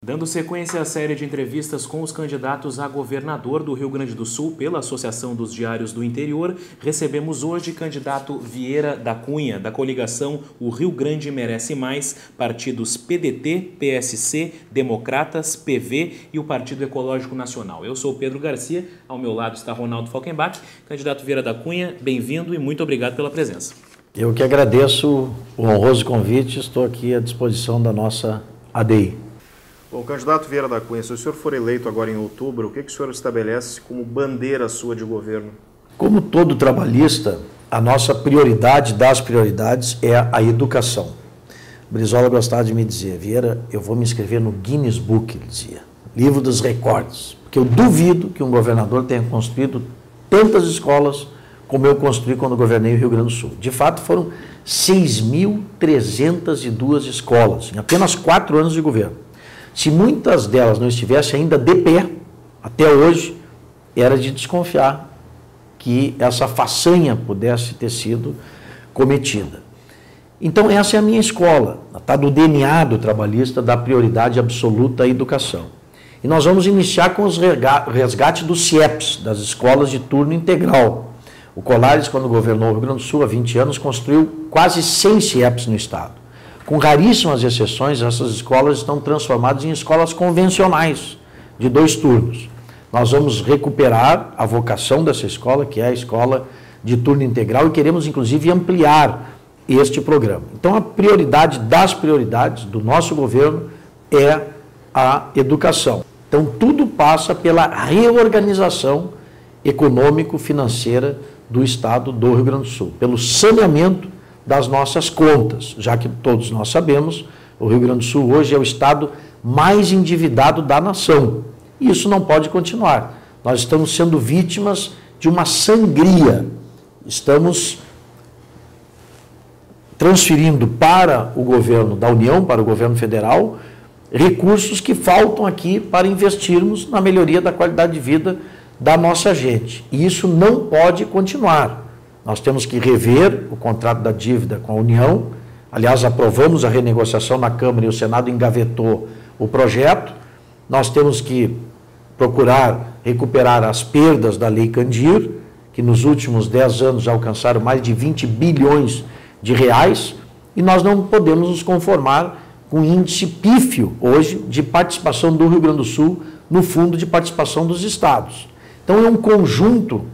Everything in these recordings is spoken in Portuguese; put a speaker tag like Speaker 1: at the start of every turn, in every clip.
Speaker 1: Dando sequência à série de entrevistas com os candidatos a governador do Rio Grande do Sul pela Associação dos Diários do Interior, recebemos hoje candidato Vieira da Cunha, da coligação O Rio Grande Merece Mais, partidos PDT, PSC, Democratas, PV e o Partido Ecológico Nacional. Eu sou o Pedro Garcia, ao meu lado está Ronaldo Falkenbach. Candidato Vieira da Cunha, bem-vindo e muito obrigado pela presença.
Speaker 2: Eu que agradeço o honroso convite, estou aqui à disposição da nossa ADI.
Speaker 3: Bom, candidato Vieira da Cunha, se o senhor for eleito agora em outubro, o que o senhor estabelece como bandeira sua de governo?
Speaker 2: Como todo trabalhista, a nossa prioridade das prioridades é a educação. Brizola gostava de me dizer: Vieira, eu vou me inscrever no Guinness Book, ele dizia, livro dos recordes, porque eu duvido que um governador tenha construído tantas escolas como eu construí quando governei o Rio Grande do Sul. De fato, foram 6.302 escolas em apenas 4 anos de governo. Se muitas delas não estivessem ainda de pé, até hoje, era de desconfiar que essa façanha pudesse ter sido cometida. Então, essa é a minha escola, está do DNA do trabalhista, da prioridade absoluta à educação. E nós vamos iniciar com os resgates dos CIEPs, das escolas de turno integral. O Colares, quando governou o Rio Grande do Sul há 20 anos, construiu quase 100 CIEPs no estado. Com raríssimas exceções, essas escolas estão transformadas em escolas convencionais, de 2 turnos. Nós vamos recuperar a vocação dessa escola, que é a escola de turno integral, e queremos, inclusive, ampliar este programa. Então, a prioridade das prioridades do nosso governo é a educação. Então, tudo passa pela reorganização econômico-financeira do estado do Rio Grande do Sul, pelo saneamento das nossas contas, já que todos nós sabemos, o Rio Grande do Sul hoje é o estado mais endividado da nação. E isso não pode continuar. Nós estamos sendo vítimas de uma sangria. Estamos transferindo para o governo da União, para o governo federal, recursos que faltam aqui para investirmos na melhoria da qualidade de vida da nossa gente. E isso não pode continuar. Nós temos que rever o contrato da dívida com a União. Aliás, aprovamos a renegociação na Câmara e o Senado engavetou o projeto. Nós temos que procurar recuperar as perdas da Lei Candir, que nos últimos 10 anos já alcançaram mais de 20 bilhões de reais, e nós não podemos nos conformar com o índice pífio hoje de participação do Rio Grande do Sul no Fundo de Participação dos Estados. Então é um conjunto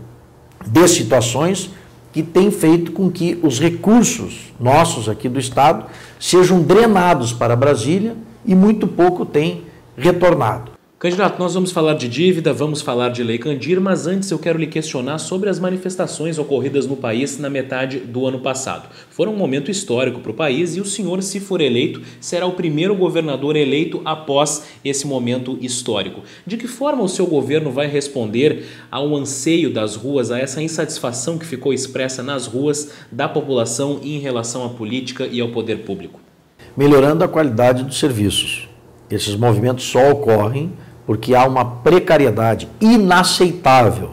Speaker 2: de situações que tem feito com que os recursos nossos aqui do estado sejam drenados para Brasília e muito pouco tem retornado.
Speaker 1: Candidato, nós vamos falar de dívida, vamos falar de Lei Candir, mas antes eu quero lhe questionar sobre as manifestações ocorridas no país na metade do ano passado. Foram um momento histórico para o país e o senhor, se for eleito, será o primeiro governador eleito após esse momento histórico. De que forma o seu governo vai responder ao anseio das ruas, a essa insatisfação que ficou expressa nas ruas da população em relação à política e ao poder público?
Speaker 2: Melhorando a qualidade dos serviços. Esses movimentos só ocorrem porque há uma precariedade inaceitável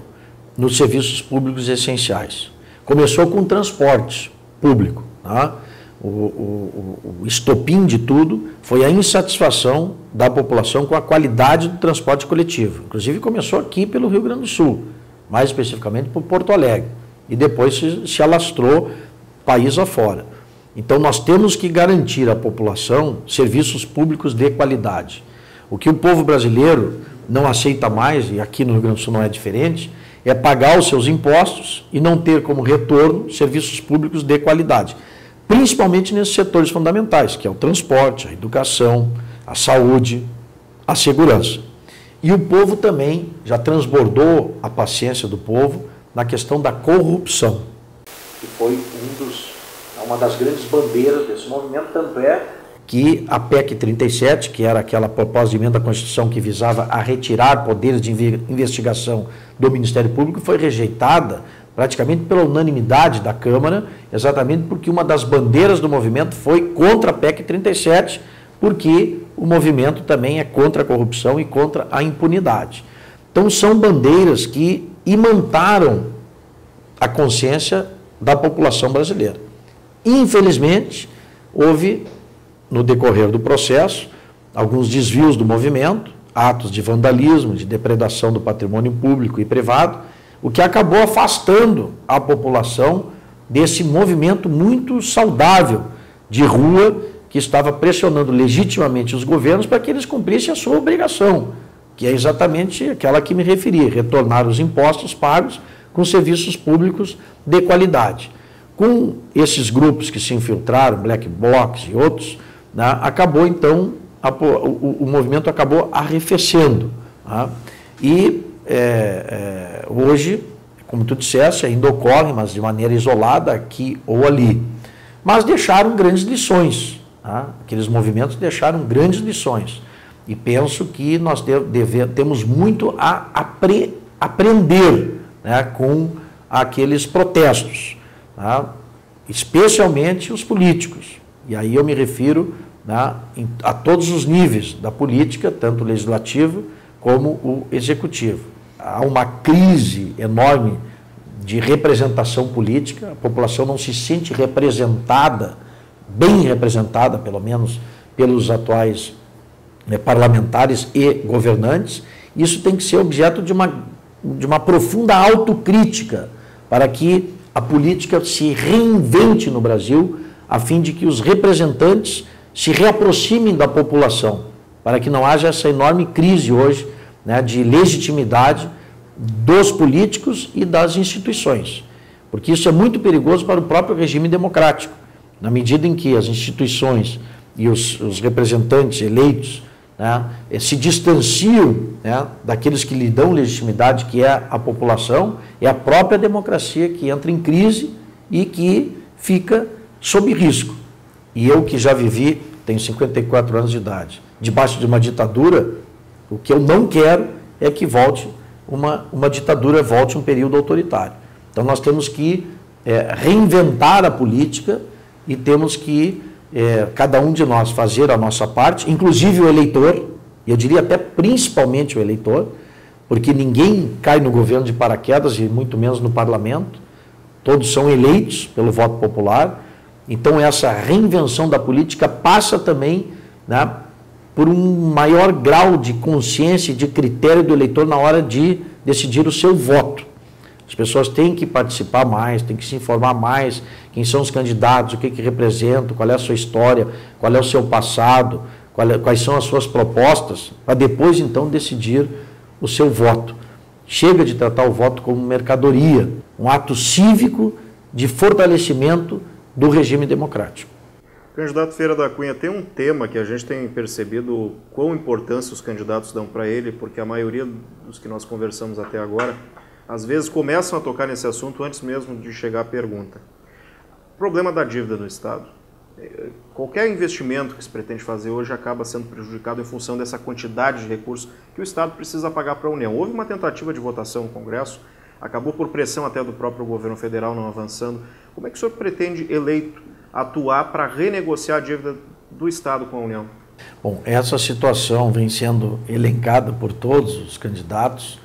Speaker 2: nos serviços públicos essenciais. Começou com o transporte público. Tá? O estopim de tudo foi a insatisfação da população com a qualidade do transporte coletivo. Inclusive começou aqui pelo Rio Grande do Sul, mais especificamente por Porto Alegre, e depois se alastrou país afora. Então nós temos que garantir à população serviços públicos de qualidade. O que o povo brasileiro não aceita mais, e aqui no Rio Grande do Sul não é diferente, é pagar os seus impostos e não ter como retorno serviços públicos de qualidade. Principalmente nesses setores fundamentais, que é o transporte, a educação, a saúde, a segurança. E o povo também já transbordou a paciência do povo na questão da corrupção, que foi uma das grandes bandeiras desse movimento, tanto é que a PEC 37, que era aquela proposta de emenda à Constituição que visava a retirar poderes de investigação do Ministério Público, foi rejeitada praticamente pela unanimidade da Câmara, exatamente porque uma das bandeiras do movimento foi contra a PEC 37, porque o movimento também é contra a corrupção e contra a impunidade. Então são bandeiras que imantaram a consciência da população brasileira. Infelizmente, houve, no decorrer do processo, alguns desvios do movimento, atos de vandalismo, de depredação do patrimônio público e privado, o que acabou afastando a população desse movimento muito saudável de rua que estava pressionando legitimamente os governos para que eles cumprissem a sua obrigação, que é exatamente aquela que me referi, retornar os impostos pagos com serviços públicos de qualidade. Com esses grupos que se infiltraram, Black Blocs e outros, né, acabou então, o movimento acabou arrefecendo. Tá? E hoje, como tu disseste, ainda ocorre, mas de maneira isolada aqui ou ali. Mas deixaram grandes lições. Tá? Aqueles movimentos deixaram grandes lições. E penso que nós temos muito a aprender, né, com aqueles protestos, tá? Especialmente os políticos. E aí eu me refiro, né, a todos os níveis da política, tanto o legislativo como o executivo. Há uma crise enorme de representação política, a população não se sente representada, bem representada, pelo menos pelos atuais parlamentares e governantes. Isso tem que ser objeto de uma profunda autocrítica para que a política se reinvente no Brasil, a fim de que os representantes se reaproximem da população, para que não haja essa enorme crise hoje, né, de legitimidade dos políticos e das instituições. Porque isso é muito perigoso para o próprio regime democrático, na medida em que as instituições e os representantes eleitos, né, se distanciam, né, daqueles que lhe dão legitimidade, que é a população, é a própria democracia que entra em crise e que fica sob risco. E eu que já vivi, tenho 54 anos de idade, debaixo de uma ditadura, o que eu não quero é que volte uma ditadura, volte um período autoritário. Então nós temos que reinventar a política e temos que cada um de nós fazer a nossa parte, inclusive o eleitor, e eu diria até principalmente o eleitor, porque ninguém cai no governo de paraquedas e muito menos no parlamento, todos são eleitos pelo voto popular. Então essa reinvenção da política passa também, né, por um maior grau de consciência e de critério do eleitor na hora de decidir o seu voto. As pessoas têm que participar mais, têm que se informar mais, quem são os candidatos, o que representam, qual é a sua história, qual é o seu passado, quais são as suas propostas, para depois então decidir o seu voto. Chega de tratar o voto como mercadoria, um ato cívico de fortalecimento do regime democrático.
Speaker 3: Candidato Vieira da Cunha, tem um tema que a gente tem percebido quão importância os candidatos dão para ele, porque a maioria dos que nós conversamos até agora, às vezes começam a tocar nesse assunto antes mesmo de chegar a pergunta. O problema da dívida do Estado. Qualquer investimento que se pretende fazer hoje acaba sendo prejudicado em função dessa quantidade de recursos que o Estado precisa pagar para a União. Houve uma tentativa de votação no Congresso, acabou por pressão até do próprio governo federal não avançando. Como é que o senhor pretende, eleito, atuar para renegociar a dívida do Estado com a União?
Speaker 2: Bom, essa situação vem sendo elencada por todos os candidatos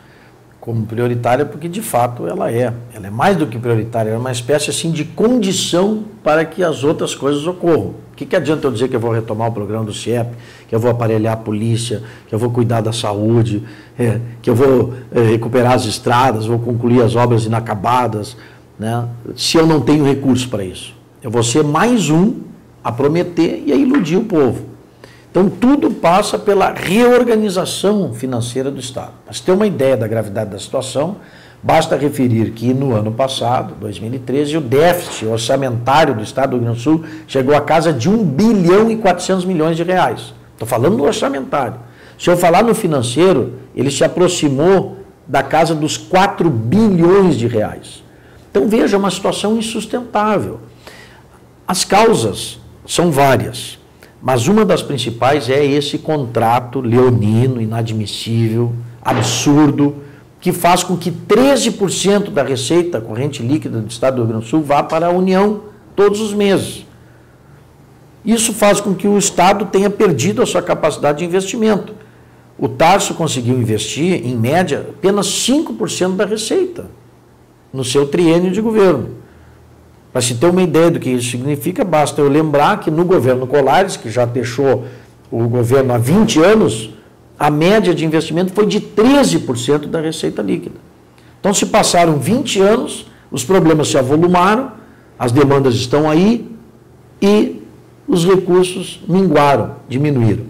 Speaker 2: como prioritária, porque de fato ela é mais do que prioritária, é uma espécie assim de condição para que as outras coisas ocorram. O que adianta eu dizer que eu vou retomar o programa do CIEP, que eu vou aparelhar a polícia, que eu vou cuidar da saúde, que eu vou recuperar as estradas, vou concluir as obras inacabadas, né, se eu não tenho recurso para isso? Eu vou ser mais um a prometer e a iludir o povo. Então, tudo passa pela reorganização financeira do Estado. Para você ter uma ideia da gravidade da situação, basta referir que no ano passado, 2013, o déficit orçamentário do Estado do Rio Grande do Sul chegou à casa de 1 bilhão e 400 milhões de reais. Estou falando do orçamentário. Se eu falar no financeiro, ele se aproximou da casa dos 4 bilhões de reais. Então, veja, uma situação insustentável. As causas são várias. Mas uma das principais é esse contrato leonino, inadmissível, absurdo, que faz com que 13% da receita corrente líquida do Estado do Rio Grande do Sul vá para a União todos os meses. Isso faz com que o Estado tenha perdido a sua capacidade de investimento. O Tarso conseguiu investir, em média, apenas 5% da receita no seu triênio de governo. Para se ter uma ideia do que isso significa, basta eu lembrar que no governo Colares, que já deixou o governo há 20 anos, a média de investimento foi de 13% da receita líquida. Então, se passaram 20 anos, os problemas se avolumaram, as demandas estão aí e os recursos minguaram, diminuíram.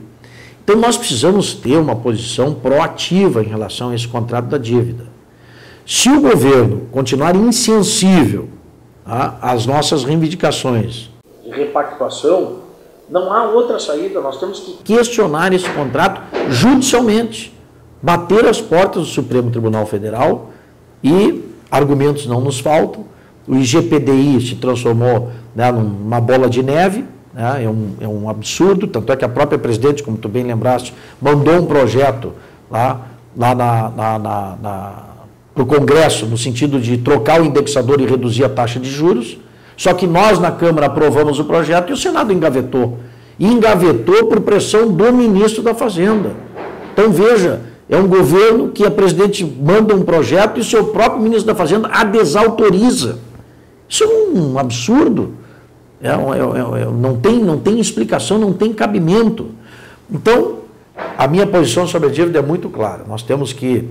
Speaker 2: Então, nós precisamos ter uma posição proativa em relação a esse contrato da dívida. Se o governo continuar insensível às nossas reivindicações de repactuação, não há outra saída, nós temos que questionar esse contrato judicialmente, bater as portas do Supremo Tribunal Federal e argumentos não nos faltam. O IGPDI se transformou, né, numa bola de neve, né, é um absurdo, tanto é que a própria presidente, como tu bem lembraste, mandou um projeto lá para o Congresso, no sentido de trocar o indexador e reduzir a taxa de juros, só que nós na Câmara aprovamos o projeto e o Senado engavetou. E engavetou por pressão do ministro da Fazenda. Então veja, é um governo que a presidente manda um projeto e o seu próprio ministro da Fazenda a desautoriza. Isso é um absurdo. Não tem explicação, não tem cabimento. Então, a minha posição sobre a dívida é muito clara. Nós temos que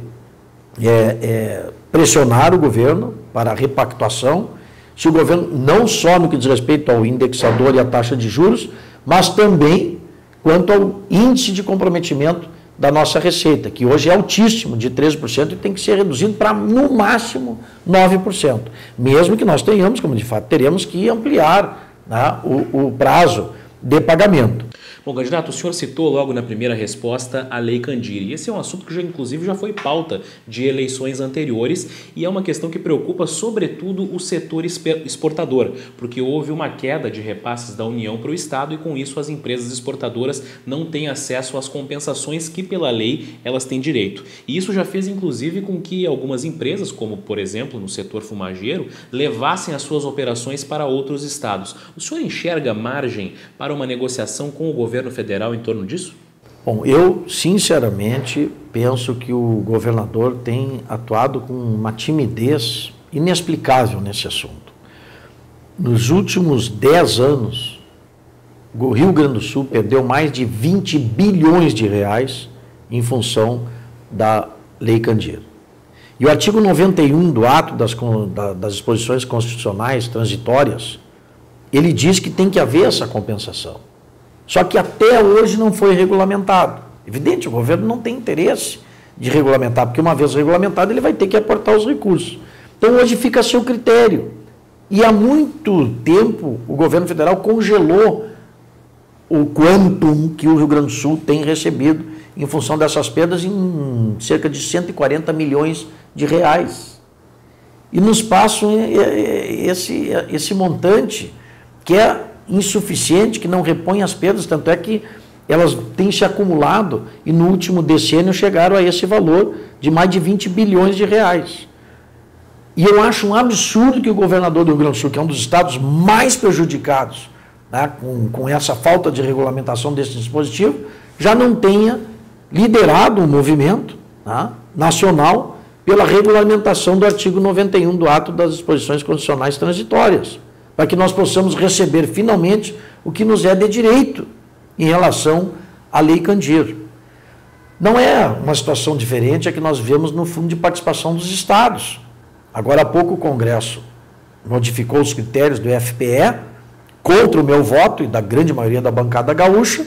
Speaker 2: pressionar o governo para a repactuação, se o governo, não só no que diz respeito ao indexador e à taxa de juros, mas também quanto ao índice de comprometimento da nossa receita, que hoje é altíssimo, de 13%, e tem que ser reduzido para, no máximo, 9%. Mesmo que nós tenhamos, como de fato teremos, que ampliar, né, o prazo de pagamento.
Speaker 1: Bom, candidato, o senhor citou logo na primeira resposta a Lei Candir, e esse é um assunto que inclusive já foi pauta de eleições anteriores e é uma questão que preocupa sobretudo o setor exportador, porque houve uma queda de repasses da União para o Estado e com isso as empresas exportadoras não têm acesso às compensações que pela lei elas têm direito. E isso já fez inclusive com que algumas empresas, como por exemplo no setor fumageiro, levassem as suas operações para outros estados. O senhor enxerga margem para uma negociação com o governo federal em torno disso?
Speaker 2: Bom, eu sinceramente penso que o governador tem atuado com uma timidez inexplicável nesse assunto. Nos últimos 10 anos, o Rio Grande do Sul perdeu mais de 20 bilhões de reais em função da Lei Candir. E o artigo 91 do ato das disposições constitucionais transitórias, ele diz que tem que haver essa compensação. Só que até hoje não foi regulamentado. Evidente, o governo não tem interesse de regulamentar, porque uma vez regulamentado ele vai ter que aportar os recursos. Então hoje fica a seu critério. E há muito tempo o governo federal congelou o quantum que o Rio Grande do Sul tem recebido em função dessas perdas em cerca de 140 milhões de reais. E nos passam esse montante que é insuficiente, que não repõe as perdas, tanto é que elas têm se acumulado e no último decênio chegaram a esse valor de mais de 20 bilhões de reais. E eu acho um absurdo que o governador do Rio Grande do Sul, que é um dos estados mais prejudicados, né, com essa falta de regulamentação desse dispositivo, já não tenha liderado um movimento, né, nacional pela regulamentação do artigo 91 do ato das disposições constitucionais transitórias, para que nós possamos receber finalmente o que nos é de direito em relação à Lei Candir. Não é uma situação diferente a que nós vemos no Fundo de Participação dos Estados. Agora há pouco o Congresso modificou os critérios do FPE, contra o meu voto e da grande maioria da bancada gaúcha,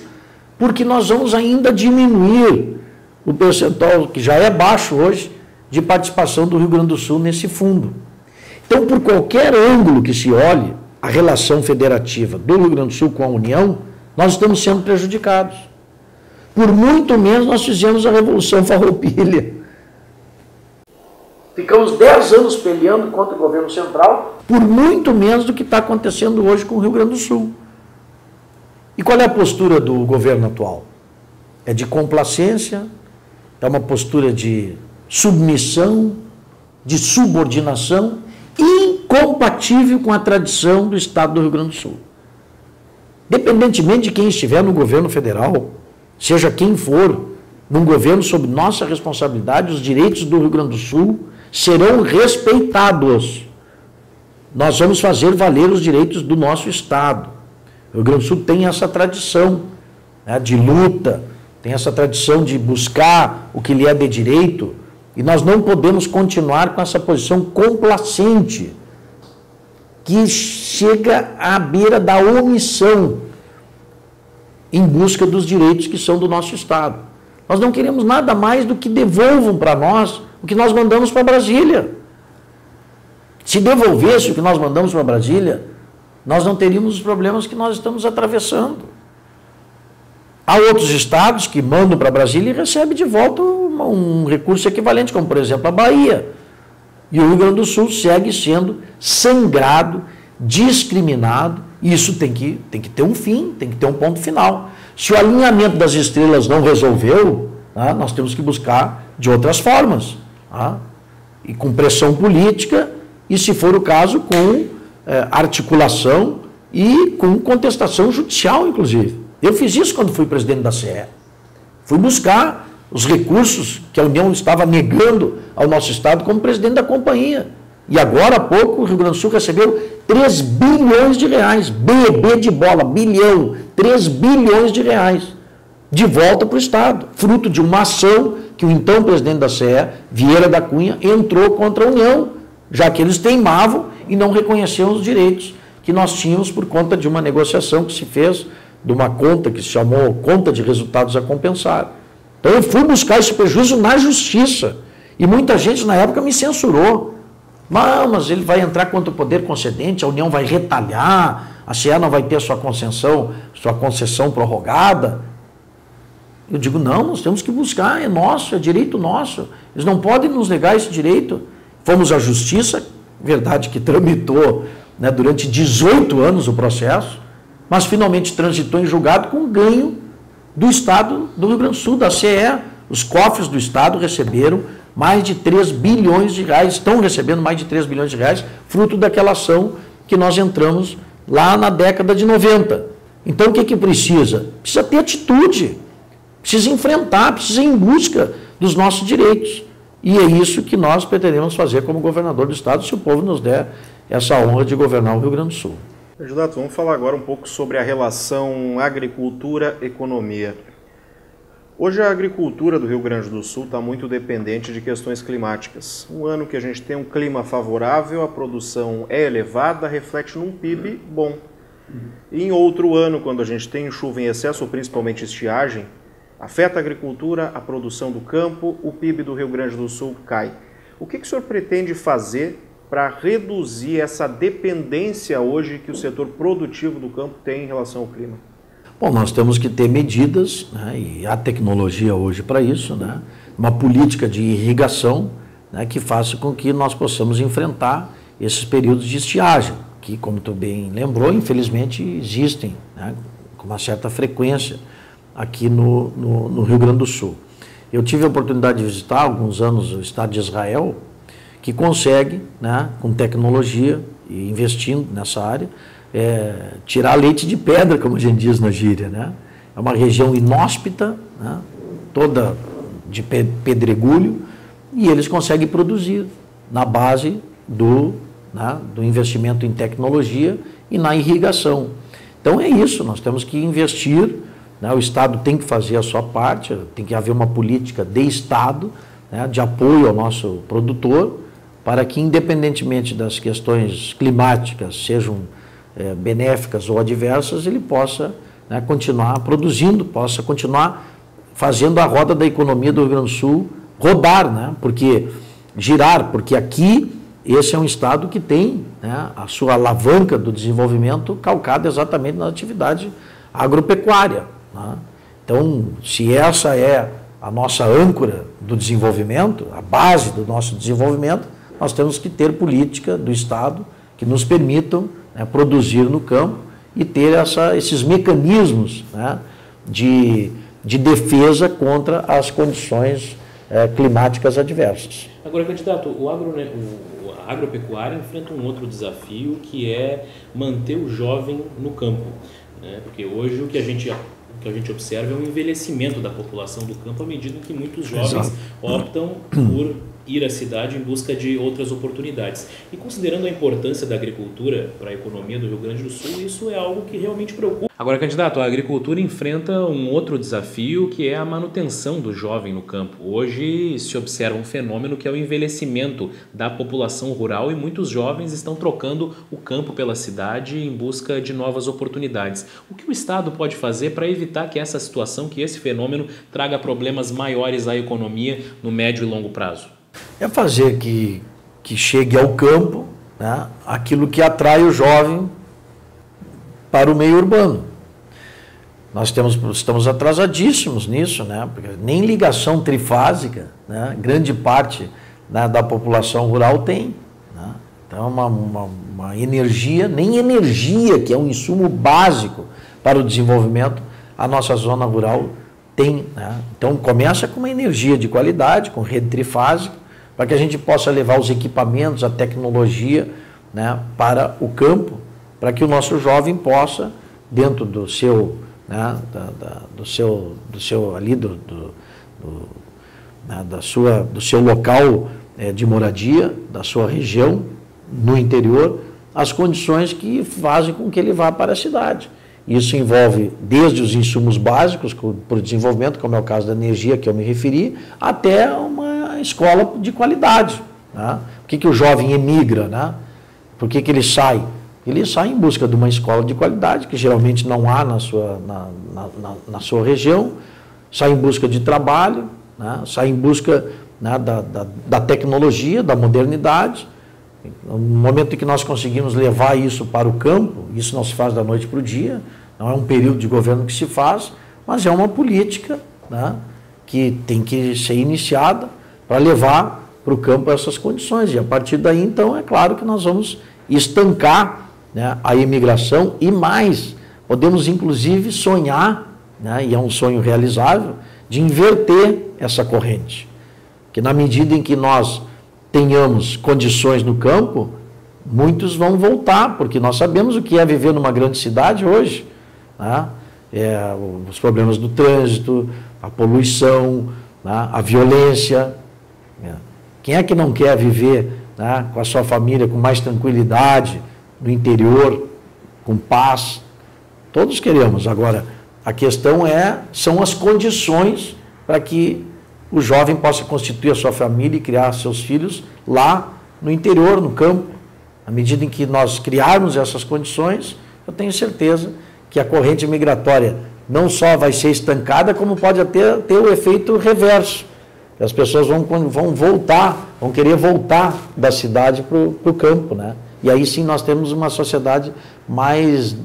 Speaker 2: porque nós vamos ainda diminuir o percentual, que já é baixo hoje, de participação do Rio Grande do Sul nesse fundo. Então, por qualquer ângulo que se olhe a relação federativa do Rio Grande do Sul com a União, nós estamos sendo prejudicados. Por muito menos nós fizemos a Revolução Farroupilha. Ficamos 10 anos peleando contra o governo central, por muito menos do que está acontecendo hoje com o Rio Grande do Sul. E qual é a postura do governo atual? É de complacência, é uma postura de submissão, de subordinação, incompatível com a tradição do Estado do Rio Grande do Sul. Independentemente de quem estiver no governo federal, seja quem for, num governo sob nossa responsabilidade, os direitos do Rio Grande do Sul serão respeitados. Nós vamos fazer valer os direitos do nosso Estado. O Rio Grande do Sul tem essa tradição né, de luta, tem essa tradição de buscar o que lhe é de direito, e nós não podemos continuar com essa posição complacente, que chega à beira da omissão em busca dos direitos que são do nosso Estado. Nós não queremos nada mais do que devolvam para nós o que nós mandamos para Brasília. Se devolvesse o que nós mandamos para Brasília, nós não teríamos os problemas que nós estamos atravessando. Há outros estados que mandam para Brasília e recebem de volta um recurso equivalente, como por exemplo a Bahia. E o Rio Grande do Sul segue sendo sangrado, discriminado, e isso tem que ter um fim, tem que ter um ponto final. Se o alinhamento das estrelas não resolveu, né, nós temos que buscar de outras formas, tá? E com pressão política, e se for o caso, com articulação e com contestação judicial, inclusive. Eu fiz isso quando fui presidente da CE. Fui buscar os recursos que a União estava negando ao nosso Estado como presidente da companhia. E agora há pouco o Rio Grande do Sul recebeu 3 bilhões de reais, B de bola, bilhão, 3 bilhões de reais, de volta para o Estado, fruto de uma ação que o então presidente da CE, Vieira da Cunha, entrou contra a União, já que eles teimavam e não reconheciam os direitos que nós tínhamos por conta de uma negociação que se fez de uma conta que se chamou Conta de Resultados a Compensar. Então eu fui buscar esse prejuízo na justiça, e muita gente na época me censurou. Mas ele vai entrar contra o poder concedente, a União vai retalhar, a CE não vai ter sua concessão prorrogada. Eu digo, não, nós temos que buscar, é nosso, é direito nosso. Eles não podem nos negar esse direito. Fomos à justiça, verdade que tramitou, né, durante 18 anos o processo, mas finalmente transitou em julgado com ganho do Estado do Rio Grande do Sul, da CE. Os cofres do Estado receberam mais de 3 bilhões de reais, estão recebendo mais de 3 bilhões de reais, fruto daquela ação que nós entramos lá na década de 90. Então o que precisa? Precisa ter atitude, precisa enfrentar, precisa ir em busca dos nossos direitos. E é isso que nós pretendemos fazer como governador do Estado, se o povo nos der essa honra de governar o Rio Grande do Sul.
Speaker 3: Candidato, vamos falar agora um pouco sobre a relação agricultura-economia. Hoje a agricultura do Rio Grande do Sul está muito dependente de questões climáticas. Um ano que a gente tem um clima favorável, a produção é elevada, reflete num PIB bom. E em outro ano, quando a gente tem chuva em excesso, ou principalmente estiagem, afeta a agricultura, a produção do campo, o PIB do Rio Grande do Sul cai. O que o senhor pretende fazer para reduzir essa dependência hoje que o setor produtivo do campo tem em relação ao clima?
Speaker 2: Bom, nós temos que ter medidas, né, e há tecnologia hoje para isso, né, uma política de irrigação, né, que faça com que nós possamos enfrentar esses períodos de estiagem, que, como tu bem lembrou, infelizmente existem, né, com uma certa frequência aqui no Rio Grande do Sul. Eu tive a oportunidade de visitar há alguns anos o estado de Israel, que consegue, né, com tecnologia e investindo nessa área, tirar leite de pedra, como a gente diz na gíria, né? É uma região inóspita, né, toda de pedregulho, e eles conseguem produzir na base do investimento em tecnologia e na irrigação. Então é isso, nós temos que investir, né, o Estado tem que fazer a sua parte, tem que haver uma política de Estado, né, de apoio ao nosso produtor, para que, independentemente das questões climáticas sejam benéficas ou adversas, ele possa, né, continuar produzindo, possa continuar fazendo a roda da economia do Rio Grande do Sul rodar, né, porque aqui esse é um estado que tem, né, a sua alavanca do desenvolvimento calcada exatamente na atividade agropecuária, né? Então, se essa é a nossa âncora do desenvolvimento, a base do nosso desenvolvimento, nós temos que ter política do Estado que nos permitam, né, produzir no campo e ter esses mecanismos, né, de defesa contra as condições climáticas adversas.
Speaker 1: Agora, candidato, a agropecuária enfrenta um outro desafio, que é manter o jovem no campo, né? Porque hoje o que a gente observa é um envelhecimento da população do campo à medida que muitos jovens optam por ir à cidade em busca de outras oportunidades. E considerando a importância da agricultura para a economia do Rio Grande do Sul, isso é algo que realmente preocupa Agora, candidato, a agricultura enfrenta um outro desafio, que é a manutenção do jovem no campo. Hoje se observa um fenômeno que é o envelhecimento da população rural e muitos jovens estão trocando o campo pela cidade em busca de novas oportunidades. O que o Estado pode fazer para evitar que essa situação, que esse fenômeno traga problemas maiores à economia no médio e longo prazo?
Speaker 2: É fazer que chegue ao campo, né, aquilo que atrai o jovem para o meio urbano. Nós estamos atrasadíssimos nisso, né? Porque nem ligação trifásica, né, grande parte, né, da população rural tem. Né? Então, uma energia, nem energia, que é um insumo básico para o desenvolvimento, a nossa zona rural tem. Né? Então, começa com uma energia de qualidade, com rede trifásica, para que a gente possa levar os equipamentos, a tecnologia, né, para o campo, para que o nosso jovem possa, dentro do seu, né, do seu local de moradia, da sua região, no interior, as condições que fazem com que ele vá para a cidade. Isso envolve desde os insumos básicos para o desenvolvimento, como é o caso da energia que eu me referi, até uma escola de qualidade. Né? Por que o jovem emigra? Né? Por que ele sai? Ele sai em busca de uma escola de qualidade, que geralmente não há na sua região, sai em busca de trabalho, né? Sai em busca, né, da tecnologia, da modernidade. No momento em que nós conseguimos levar isso para o campo, isso não se faz da noite para o dia, não é um período de governo que se faz, mas é uma política, né, que tem que ser iniciada para levar para o campo essas condições. E a partir daí, então, é claro que nós vamos estancar, né, a imigração e mais. Podemos, inclusive, sonhar, né, e é um sonho realizável, de inverter essa corrente. Que na medida em que nós tenhamos condições no campo, muitos vão voltar, porque nós sabemos o que é viver numa grande cidade hoje. Né? Os problemas do trânsito, a poluição, né, a violência. Quem é que não quer viver, né, com a sua família com mais tranquilidade, no interior, com paz? Todos queremos. Agora, a questão são as condições para que o jovem possa constituir a sua família e criar seus filhos lá no interior, no campo. À medida em que nós criarmos essas condições, eu tenho certeza que a corrente migratória não só vai ser estancada, como pode até ter o efeito reverso. As pessoas vão voltar, vão querer voltar da cidade para o campo, né? E aí sim nós temos uma sociedade mais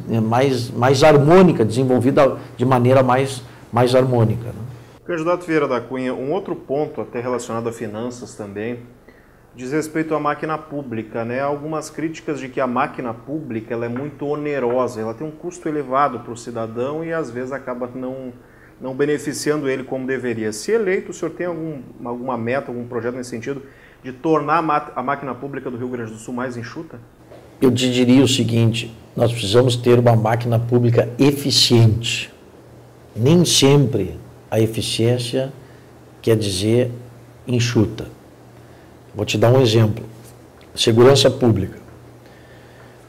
Speaker 2: harmônica, desenvolvida de maneira mais harmônica. Né?
Speaker 3: Candidato Vieira da Cunha, um outro ponto, até relacionado a finanças também, diz respeito à máquina pública, né? Há algumas críticas de que a máquina pública ela é muito onerosa, ela tem um custo elevado para o cidadão e às vezes acaba não beneficiando ele como deveria. Se eleito, o senhor tem alguma meta, algum projeto nesse sentido, de tornar a máquina pública do Rio Grande do Sul mais enxuta?
Speaker 2: Eu te diria o seguinte: nós precisamos ter uma máquina pública eficiente. Nem sempre a eficiência quer dizer enxuta. Vou te dar um exemplo. Segurança pública.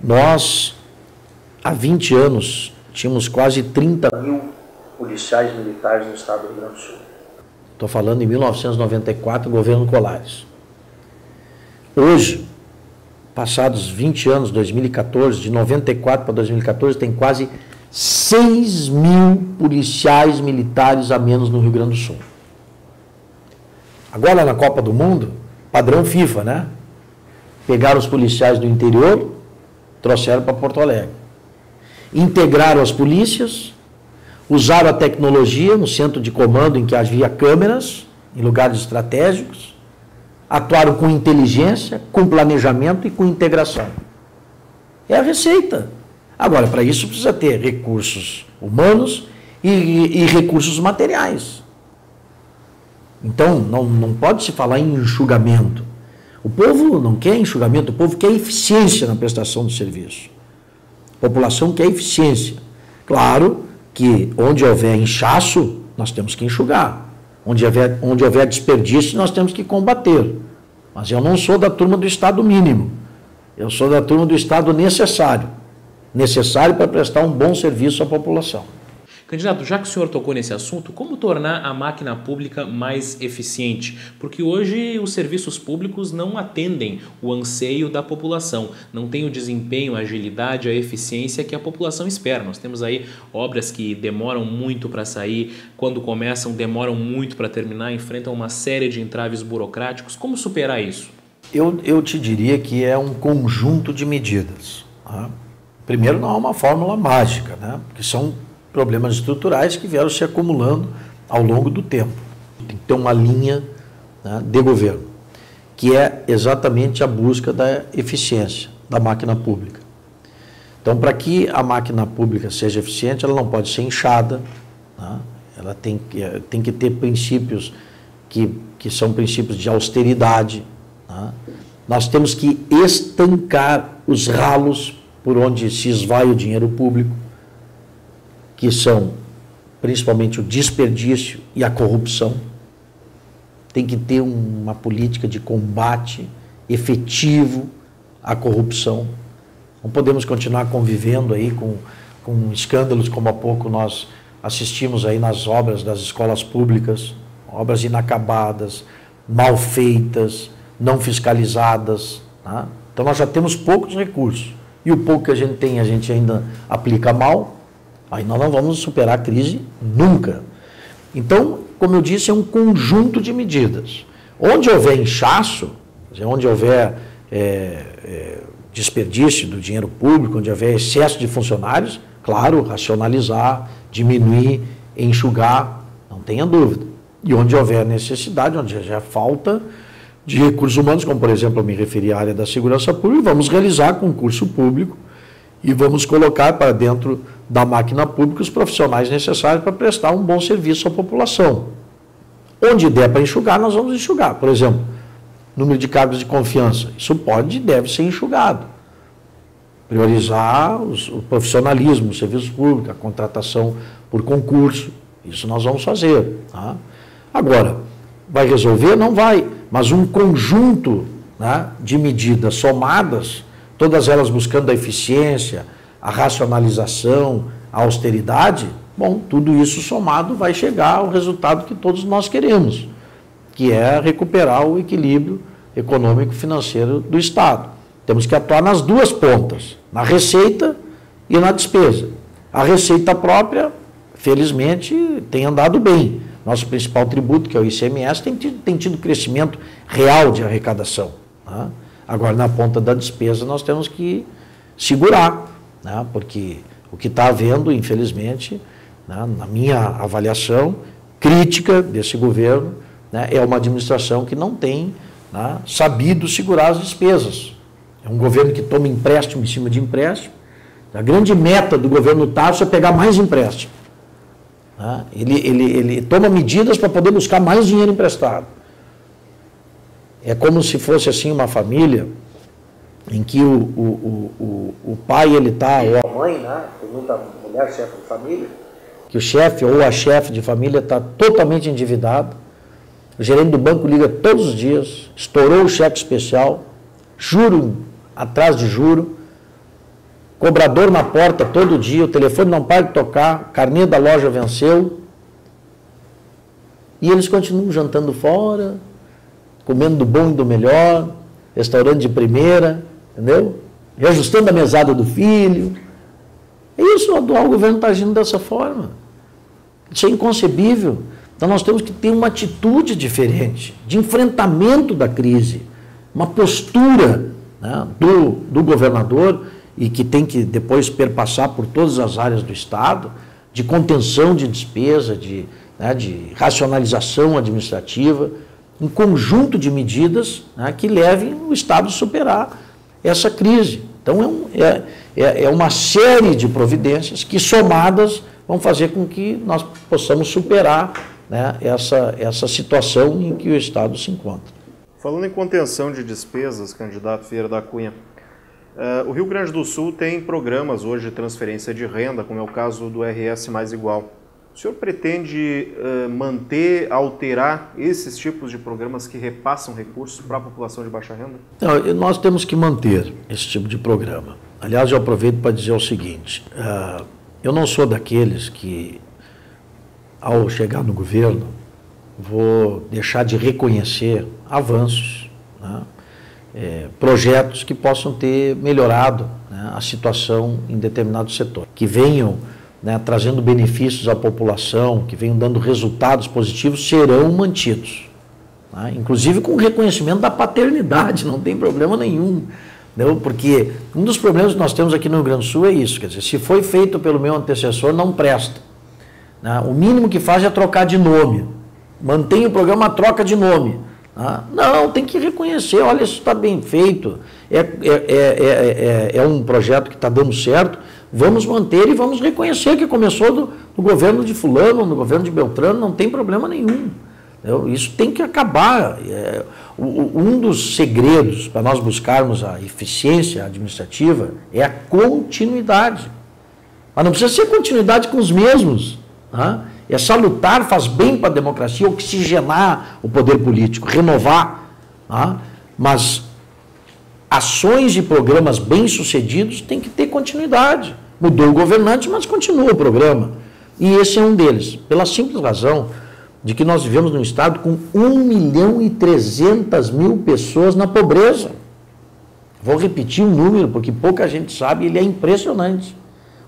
Speaker 2: Nós, há 20 anos, tínhamos quase 30 mil policiais militares no estado do Rio Grande do Sul. Estou falando em 1994, governo Colares. Hoje, passados 20 anos, 2014, de 94 para 2014, tem quase 6 mil policiais militares a menos no Rio Grande do Sul. Agora, na Copa do Mundo, padrão FIFA, né? Pegaram os policiais do interior, trouxeram para Porto Alegre. Integraram as polícias, usaram a tecnologia no centro de comando em que havia câmeras, em lugares estratégicos, atuaram com inteligência, com planejamento e com integração. É a receita. Agora, para isso precisa ter recursos humanos e recursos materiais. Então, não pode se falar em enxugamento. O povo não quer enxugamento, o povo quer eficiência na prestação do serviço. A população quer eficiência. Claro que onde houver inchaço, nós temos que enxugar. Onde houver desperdício, nós temos que combater. Mas eu não sou da turma do Estado mínimo. Eu sou da turma do Estado necessário. necessário para prestar um bom serviço à população.
Speaker 1: Candidato, já que o senhor tocou nesse assunto, como tornar a máquina pública mais eficiente? Porque hoje os serviços públicos não atendem o anseio da população, não tem o desempenho, a agilidade, a eficiência que a população espera. Nós temos aí obras que demoram muito para sair, quando começam demoram muito para terminar, enfrentam uma série de entraves burocráticos. Como superar isso?
Speaker 2: Eu te diria que é um conjunto de medidas. Tá? Primeiro, não é uma fórmula mágica, né? Porque são problemas estruturais que vieram se acumulando ao longo do tempo. Tem que ter uma linha, né, de governo, que é exatamente a busca da eficiência da máquina pública. Então, para que a máquina pública seja eficiente, ela não pode ser inchada, né? Ela tem que ter princípios que são princípios de austeridade. Né? Nós temos que estancar os ralos por onde se esvai o dinheiro público, que são principalmente o desperdício e a corrupção. Tem que ter uma política de combate efetivo à corrupção. Não podemos continuar convivendo aí com escândalos como há pouco nós assistimos aí nas obras das escolas públicas, obras inacabadas, mal feitas, não fiscalizadas. Tá? Então nós já temos poucos recursos. E o pouco que a gente ainda aplica mal. Aí nós não vamos superar a crise nunca. Então, como eu disse, é um conjunto de medidas. Onde houver inchaço, onde houver desperdício do dinheiro público, onde houver excesso de funcionários, claro, racionalizar, diminuir, enxugar, não tenha dúvida. E onde houver necessidade, onde houver falta de recursos humanos, como por exemplo eu me referi à área da segurança pública, vamos realizar concurso público e vamos colocar para dentro da máquina pública os profissionais necessários para prestar um bom serviço à população. Onde der para enxugar, nós vamos enxugar. Por exemplo, número de cargos de confiança. Isso pode e deve ser enxugado. Priorizar o profissionalismo, o serviço público, a contratação por concurso. Isso nós vamos fazer. Tá? Agora, vai resolver? Não vai. Mas um conjunto, né, de medidas somadas, todas elas buscando a eficiência, a racionalização, a austeridade, bom, tudo isso somado vai chegar ao resultado que todos nós queremos, que é recuperar o equilíbrio econômico e financeiro do Estado. Temos que atuar nas duas pontas, na receita e na despesa. A receita própria, felizmente, tem andado bem. Nosso principal tributo, que é o ICMS, tem tido crescimento real de arrecadação. Tá? Agora, na ponta da despesa, nós temos que segurar, né? Porque o que está havendo, infelizmente, né, na minha avaliação crítica desse governo, né, é uma administração que não tem, né, sabido segurar as despesas. É um governo que toma empréstimo em cima de empréstimo. A grande meta do governo Tarso é pegar mais empréstimo. Né? Ele toma medidas para poder buscar mais dinheiro emprestado. É como se fosse assim uma família em que o pai, ele está, ou a mãe, né? Tem muita mulher chefe de família, que o chefe ou a chefe de família está totalmente endividado. O gerente do banco liga todos os dias, estourou o cheque especial, juro atrás de juro, cobrador na porta todo dia, o telefone não para de tocar, carnê da loja venceu, e eles continuam jantando fora, comendo do bom e do melhor, restaurante de primeira, entendeu? Reajustando a mesada do filho. É isso, o atual governo está agindo dessa forma. Isso é inconcebível. Então nós temos que ter uma atitude diferente, de enfrentamento da crise, uma postura, né, do governador, e que tem que depois perpassar por todas as áreas do Estado, de contenção de despesa, de racionalização administrativa, um conjunto de medidas, né, que levem o Estado a superar essa crise. Então é uma série de providências que, somadas, vão fazer com que nós possamos superar, né, essa situação em que o Estado se encontra.
Speaker 3: Falando em contenção de despesas, candidato Vieira da Cunha, o Rio Grande do Sul tem programas hoje de transferência de renda, como é o caso do RS Mais Igual. O O senhor pretende manter, alterar esses tipos de programas que repassam recursos para a população de baixa renda?
Speaker 2: Não, nós temos que manter esse tipo de programa. Aliás, eu aproveito para dizer o seguinte, eu não sou daqueles que, ao chegar no governo, vou deixar de reconhecer avanços, né? Projetos que possam ter melhorado, né, a situação em determinado setor, que venham, né, trazendo benefícios à população, que venham dando resultados positivos, serão mantidos, né? Inclusive com o reconhecimento da paternidade, não tem problema nenhum, não? Porque um dos problemas que nós temos aqui no Rio Grande do Sul é isso, quer dizer, se foi feito pelo meu antecessor, não presta, né? O mínimo que faz é trocar de nome, mantém o programa, troca de nome. Não, tem que reconhecer, olha, isso está bem feito, é um projeto que está dando certo, vamos manter e vamos reconhecer que começou do governo de fulano, no governo de Beltrano, não tem problema nenhum. Isso tem que acabar. Um dos segredos para nós buscarmos a eficiência administrativa é a continuidade. Mas não precisa ser continuidade com os mesmos, tá? É salutar, faz bem para a democracia, oxigenar o poder político, renovar. Tá? Mas ações e programas bem-sucedidos têm que ter continuidade. Mudou o governante, mas continua o programa. E esse é um deles, pela simples razão de que nós vivemos num estado com 1.300.000 pessoas na pobreza. Vou repetir o número, porque pouca gente sabe, ele é impressionante.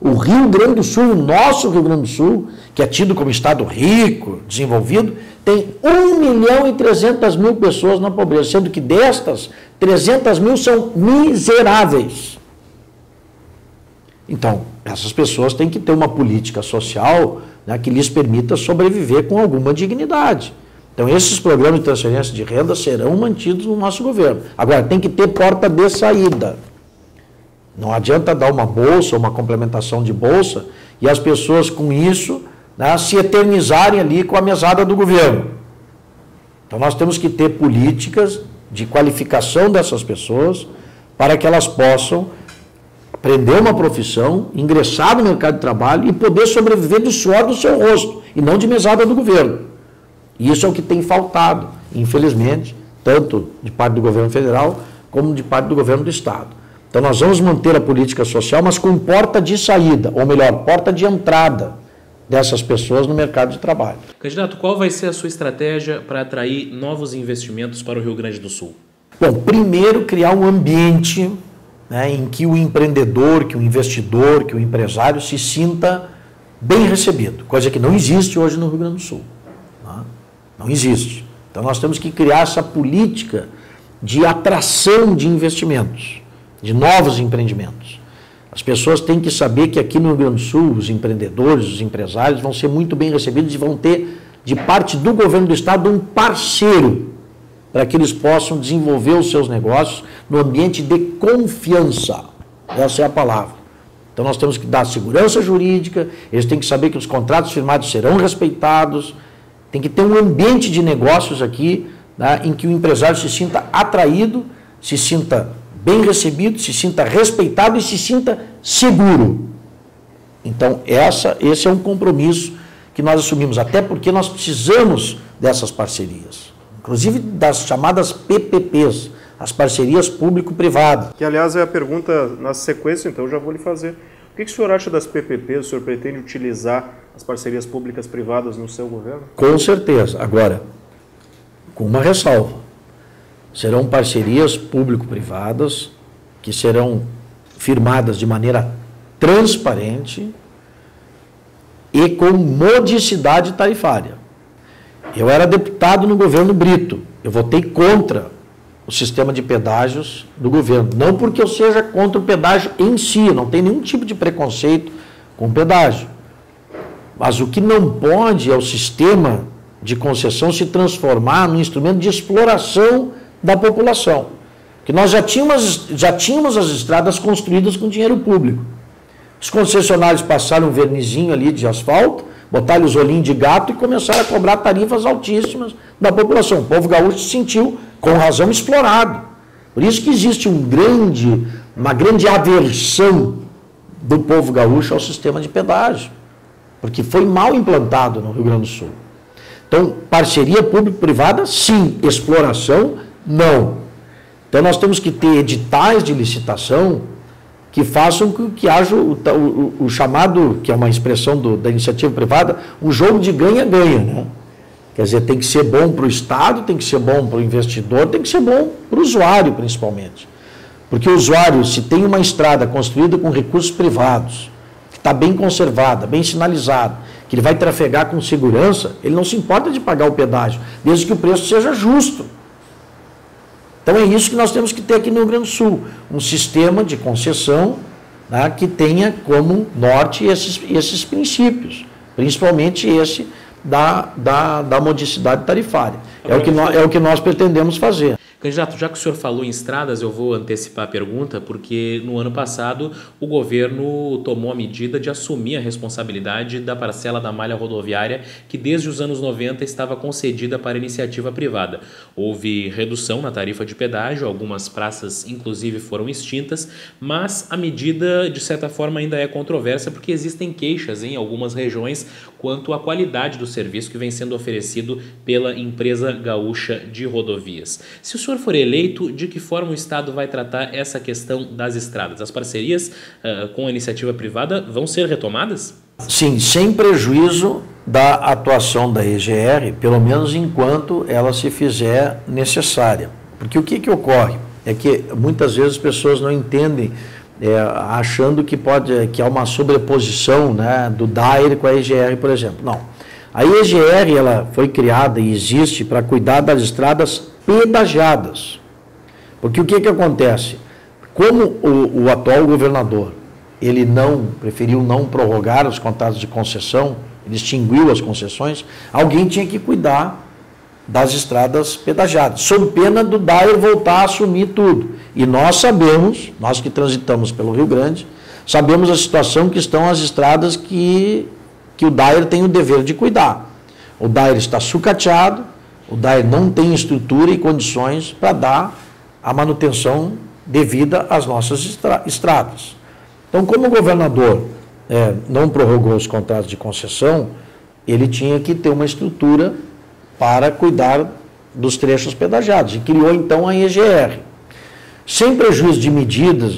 Speaker 2: O Rio Grande do Sul, o nosso Rio Grande do Sul, que é tido como estado rico, desenvolvido, tem 1.300.000 pessoas na pobreza, sendo que destas, 300.000 são miseráveis. Então, essas pessoas têm que ter uma política social, né, que lhes permita sobreviver com alguma dignidade. Então, esses programas de transferência de renda serão mantidos no nosso governo. Agora, tem que ter porta de saída. Não adianta dar uma bolsa, uma complementação de bolsa, e as pessoas com isso, né, se eternizarem ali com a mesada do governo. Então nós temos que ter políticas de qualificação dessas pessoas para que elas possam aprender uma profissão, ingressar no mercado de trabalho e poder sobreviver do suor do seu rosto, e não de mesada do governo. E isso é o que tem faltado, infelizmente, tanto de parte do governo federal como de parte do governo do estado. Então nós vamos manter a política social, mas com porta de saída, ou melhor, porta de entrada dessas pessoas no mercado de trabalho.
Speaker 1: Candidato, qual vai ser a sua estratégia para atrair novos investimentos para o Rio Grande do Sul?
Speaker 2: Bom, primeiro criar um ambiente, né, em que o empreendedor, que o investidor, que o empresário se sinta bem recebido, coisa que não existe hoje no Rio Grande do Sul. Tá? Não existe. Então nós temos que criar essa política de atração de investimentos, de novos empreendimentos. As pessoas têm que saber que aqui no Rio Grande do Sul, os empreendedores, os empresários vão ser muito bem recebidos e vão ter, de parte do governo do estado, um parceiro para que eles possam desenvolver os seus negócios no ambiente de confiança. Essa é a palavra. Então nós temos que dar segurança jurídica, eles têm que saber que os contratos firmados serão respeitados, tem que ter um ambiente de negócios aqui, né, em que o empresário se sinta atraído, se sinta bem recebido, se sinta respeitado e se sinta seguro. Então, esse é um compromisso que nós assumimos, até porque nós precisamos dessas parcerias, inclusive das chamadas PPPs, as parcerias público-privadas.
Speaker 3: Que, aliás, é a pergunta na sequência, então eu já vou lhe fazer. O que o senhor acha das PPPs? O senhor pretende utilizar as parcerias públicas-privadas no seu governo?
Speaker 2: Com certeza. Agora, com uma ressalva. Serão parcerias público-privadas que serão firmadas de maneira transparente e com modicidade tarifária. Eu era deputado no governo Brito, eu votei contra o sistema de pedágios do governo, não porque eu seja contra o pedágio em si, não tem nenhum tipo de preconceito com o pedágio, mas o que não pode é o sistema de concessão se transformar num instrumento de exploração da população, que nós já tínhamos as estradas construídas com dinheiro público. Os concessionários passaram um vernizinho ali de asfalto, botaram os olhinhos de gato e começaram a cobrar tarifas altíssimas da população. O povo gaúcho se sentiu, com razão, explorado. Por isso que existe uma grande aversão do povo gaúcho ao sistema de pedágio. porque foi mal implantado no Rio Grande do Sul. Então, parceria público-privada, sim. Exploração, não. Então, nós temos que ter editais de licitação que façam que haja o chamado, que é uma expressão da iniciativa privada, um jogo de ganha-ganha, né? Quer dizer, tem que ser bom para o Estado, tem que ser bom para o investidor, tem que ser bom para o usuário, principalmente. Porque o usuário, se tem uma estrada construída com recursos privados, que está bem conservada, bem sinalizada, que ele vai trafegar com segurança, ele não se importa de pagar o pedágio, desde que o preço seja justo. Então é isso que nós temos que ter aqui no Rio Grande do Sul, um sistema de concessão, né, que tenha como norte esses princípios, principalmente esse da modicidade tarifária. É o que nós pretendemos fazer.
Speaker 1: Candidato, já que o senhor falou em estradas, eu vou antecipar a pergunta, porque no ano passado o governo tomou a medida de assumir a responsabilidade da parcela da malha rodoviária que desde os anos 90 estava concedida para iniciativa privada. Houve redução na tarifa de pedágio, algumas praças inclusive foram extintas, mas a medida de certa forma ainda é controversa porque existem queixas em algumas regiões quanto à qualidade do serviço que vem sendo oferecido pela empresa gaúcha de rodovias. Se o senhor for eleito, de que forma o Estado vai tratar essa questão das estradas? As parcerias com a iniciativa privada vão ser retomadas?
Speaker 2: Sim, sem prejuízo da atuação da EGR, pelo menos enquanto ela se fizer necessária. Porque o que ocorre? É que muitas vezes as pessoas não entendem, achando que há uma sobreposição, né, do DAER com a EGR, por exemplo. Não. A EGR ela foi criada e existe para cuidar das estradas pedagiadas. Porque o que acontece? Como o atual governador, ele preferiu não prorrogar os contratos de concessão, ele extinguiu as concessões, alguém tinha que cuidar das estradas pedagiadas, sob pena do DAER voltar a assumir tudo. E nós sabemos, nós que transitamos pelo Rio Grande, sabemos a situação que estão as estradas que o DAER tem o dever de cuidar. O DAER está sucateado, o DAER não tem estrutura e condições para dar a manutenção devida às nossas estradas. Então, como o governador não prorrogou os contratos de concessão, ele tinha que ter uma estrutura para cuidar dos trechos pedagiados, e criou então a EGR. Sem prejuízo de medidas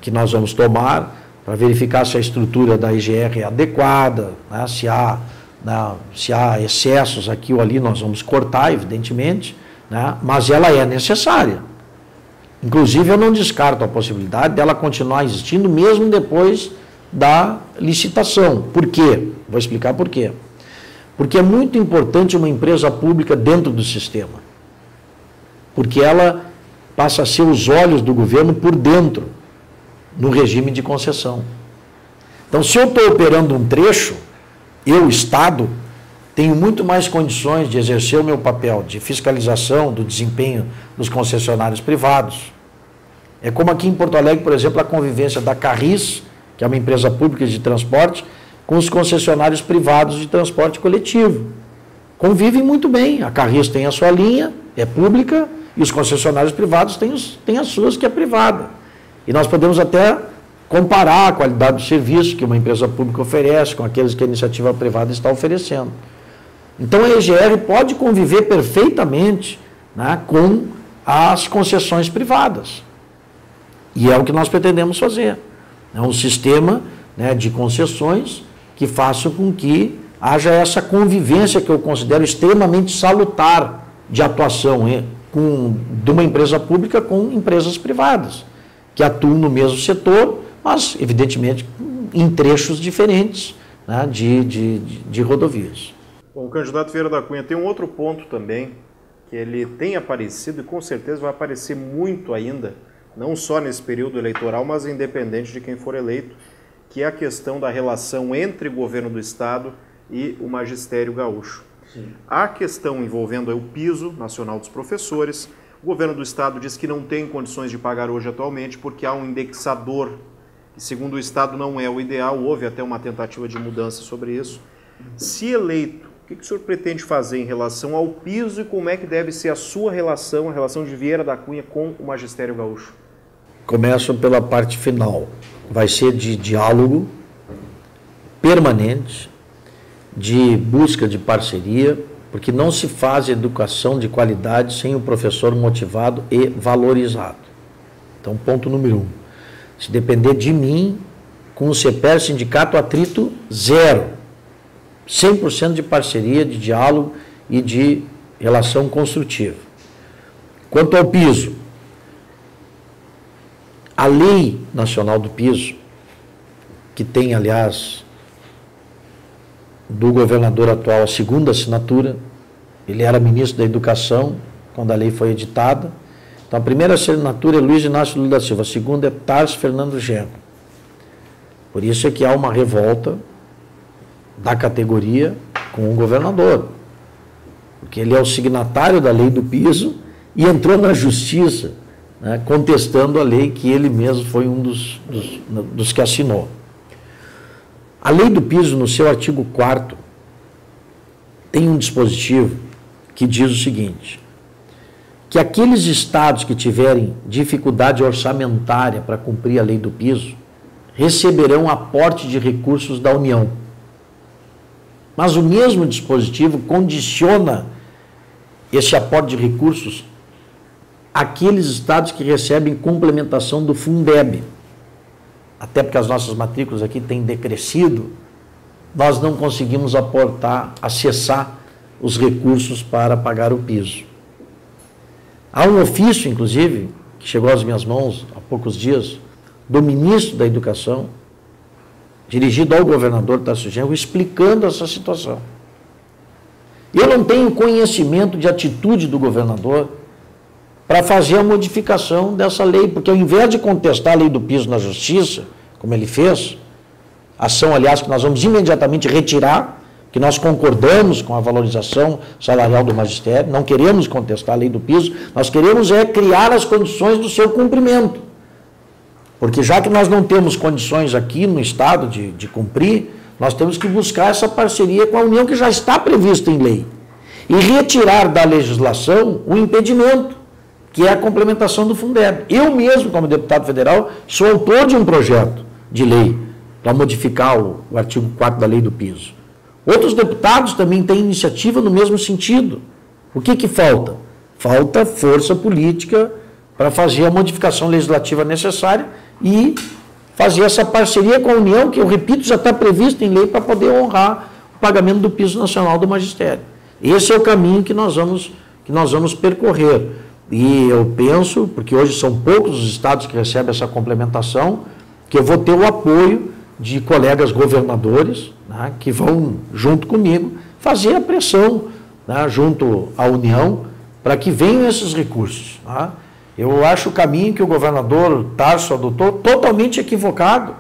Speaker 2: que nós vamos tomar para verificar se a estrutura da EGR é adequada, né, se há excessos aqui ou ali, nós vamos cortar, evidentemente, né, mas ela é necessária. Inclusive, eu não descarto a possibilidade dela continuar existindo mesmo depois da licitação. Por quê? Vou explicar por quê. Porque é muito importante uma empresa pública dentro do sistema. Porque ela passa a ser os olhos do governo por dentro, no regime de concessão. Então, se eu estou operando um trecho, eu, Estado, tenho muito mais condições de exercer o meu papel de fiscalização do desempenho dos concessionários privados. É como aqui em Porto Alegre, por exemplo, a convivência da Carris, que é uma empresa pública de transporte, com os concessionários privados de transporte coletivo. Convivem muito bem. A Carris tem a sua linha, é pública, e os concessionários privados têm as suas, que é privada. E nós podemos até comparar a qualidade do serviço que uma empresa pública oferece com aqueles que a iniciativa privada está oferecendo. Então, a EGR pode conviver perfeitamente, né, com as concessões privadas. E é o que nós pretendemos fazer. É um sistema, né, de concessões que faça com que haja essa convivência que eu considero extremamente salutar de atuação de uma empresa pública com empresas privadas, que atuam no mesmo setor, mas, evidentemente, em trechos diferentes, né, de rodovias.
Speaker 3: Bom, o candidato Vieira da Cunha tem um outro ponto também, que ele tem aparecido e com certeza vai aparecer muito ainda, não só nesse período eleitoral, mas independente de quem for eleito, que é a questão da relação entre o governo do Estado e o magistério gaúcho. Sim. A questão envolvendo o piso nacional dos professores, o governo do Estado diz que não tem condições de pagar hoje atualmente porque há um indexador, que segundo o Estado não é o ideal, houve até uma tentativa de mudança sobre isso. Se eleito, o que o senhor pretende fazer em relação ao piso e como é que deve ser a sua relação, a relação de Vieira da Cunha com o magistério gaúcho?
Speaker 2: Começo pela parte final. Vai ser de diálogo, permanente de busca de parceria, porque não se faz educação de qualidade sem o professor motivado e valorizado. Então, ponto número 1. Se depender de mim, com o CEPER, sindicato atrito zero. 100% de parceria, de diálogo e de relação construtiva. Quanto ao piso, a Lei Nacional do Piso, que tem, aliás, do governador atual a segunda assinatura, ele era ministro da Educação quando a lei foi editada. Então, a primeira assinatura é Luiz Inácio Lula da Silva, a segunda é Tarso Fernando Genro. Por isso é que há uma revolta da categoria com o governador, porque ele é o signatário da lei do piso e entrou na justiça, né, contestando a lei que ele mesmo foi um dos que assinou. A lei do piso, no seu artigo 4º, tem um dispositivo que diz o seguinte, que aqueles estados que tiverem dificuldade orçamentária para cumprir a lei do piso, receberão aporte de recursos da União. Mas o mesmo dispositivo condiciona esse aporte de recursos àqueles estados que recebem complementação do Fundeb. Até porque as nossas matrículas aqui têm decrescido, nós não conseguimos aportar, acessar os recursos para pagar o piso. Há um ofício, inclusive, que chegou às minhas mãos há poucos dias, do ministro da Educação, dirigido ao governador Tarso Genro, explicando essa situação. Eu não tenho conhecimento de atitude do governador para fazer a modificação dessa lei, porque ao invés de contestar a lei do piso na justiça, como ele fez, ação, aliás, que nós vamos imediatamente retirar, que nós concordamos com a valorização salarial do magistério, não queremos contestar a lei do piso, nós queremos criar as condições do seu cumprimento. Porque já que nós não temos condições aqui no Estado de cumprir, nós temos que buscar essa parceria com a União que já está prevista em lei. E retirar da legislação o impedimento, que é a complementação do Fundeb. Eu mesmo, como deputado federal, sou autor de um projeto de lei para modificar o artigo 4º da lei do piso. Outros deputados também têm iniciativa no mesmo sentido. O que falta? Falta força política para fazer a modificação legislativa necessária e fazer essa parceria com a União, que, eu repito, já está prevista em lei para poder honrar o pagamento do piso nacional do magistério. Esse é o caminho que nós vamos percorrer. E eu penso, porque hoje são poucos os estados que recebem essa complementação, que eu vou ter o apoio de colegas governadores, né, que vão, junto comigo, fazer a pressão, né, junto à União, para que venham esses recursos. Tá? Eu acho o caminho que o governador Tarso adotou totalmente equivocado.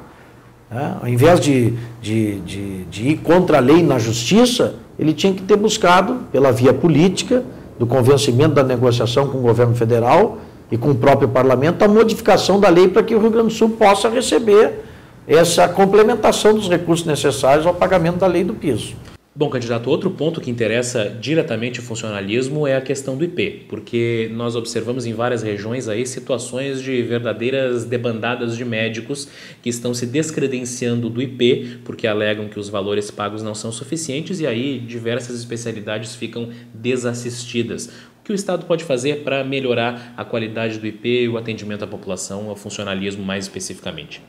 Speaker 2: Né? Ao invés de ir contra a lei na justiça, ele tinha que ter buscado, pela via política, do convencimento da negociação com o governo federal e com o próprio parlamento, a modificação da lei para que o Rio Grande do Sul possa receber essa complementação dos recursos necessários ao pagamento da lei do piso.
Speaker 1: Bom, candidato, outro ponto que interessa diretamente o funcionalismo é a questão do IP, porque nós observamos em várias regiões aí situações de verdadeiras debandadas de médicos que estão se descredenciando do IP porque alegam que os valores pagos não são suficientes e aí diversas especialidades ficam desassistidas. O que o Estado pode fazer para melhorar a qualidade do IP e o atendimento à população, ao funcionalismo mais especificamente?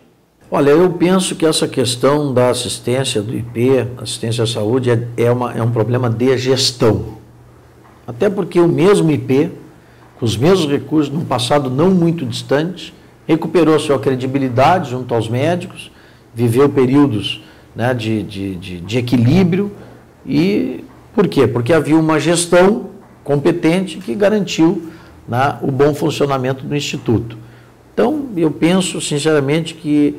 Speaker 2: Olha, eu penso que essa questão da assistência do IP, assistência à saúde, é um problema de gestão. Até porque o mesmo IP, com os mesmos recursos, num passado não muito distante, recuperou sua credibilidade junto aos médicos, viveu períodos, né, de equilíbrio. E por quê? Porque havia uma gestão competente que garantiu, né, o bom funcionamento do Instituto. Então, eu penso, sinceramente, que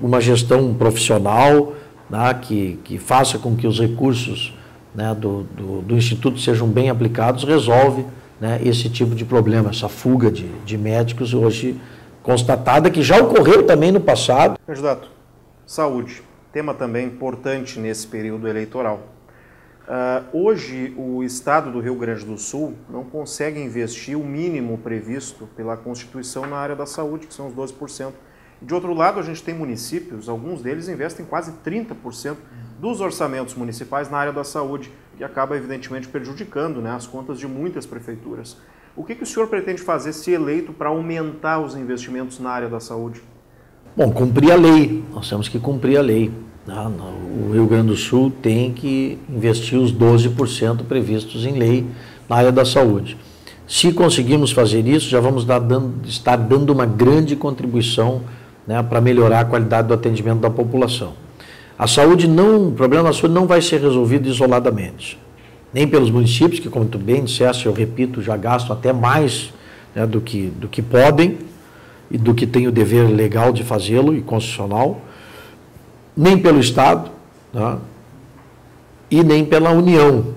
Speaker 2: uma gestão profissional, né, que faça com que os recursos, né, do Instituto sejam bem aplicados, resolve, né, esse tipo de problema, essa fuga de médicos hoje constatada, que já ocorreu também no passado.
Speaker 3: Candidato, saúde, tema também importante nesse período eleitoral. Hoje, o Estado do Rio Grande do Sul não consegue investir o mínimo previsto pela Constituição na área da saúde, que são os 12%. De outro lado, a gente tem municípios, alguns deles investem quase 30% dos orçamentos municipais na área da saúde, que acaba, evidentemente, prejudicando, né, as contas de muitas prefeituras. O que o senhor pretende fazer, se eleito, para aumentar os investimentos na área da saúde?
Speaker 2: Bom, cumprir a lei. Nós temos que cumprir a lei. O Rio Grande do Sul tem que investir os 12% previstos em lei na área da saúde. Se conseguirmos fazer isso, já vamos estar dando uma grande contribuição, né, para melhorar a qualidade do atendimento da população. O problema da saúde não vai ser resolvido isoladamente, nem pelos municípios, que, como tu bem disseste, eu repito, já gastam até mais, né, do que podem e do que tem o dever legal de fazê-lo e constitucional, nem pelo Estado, né, e nem pela União.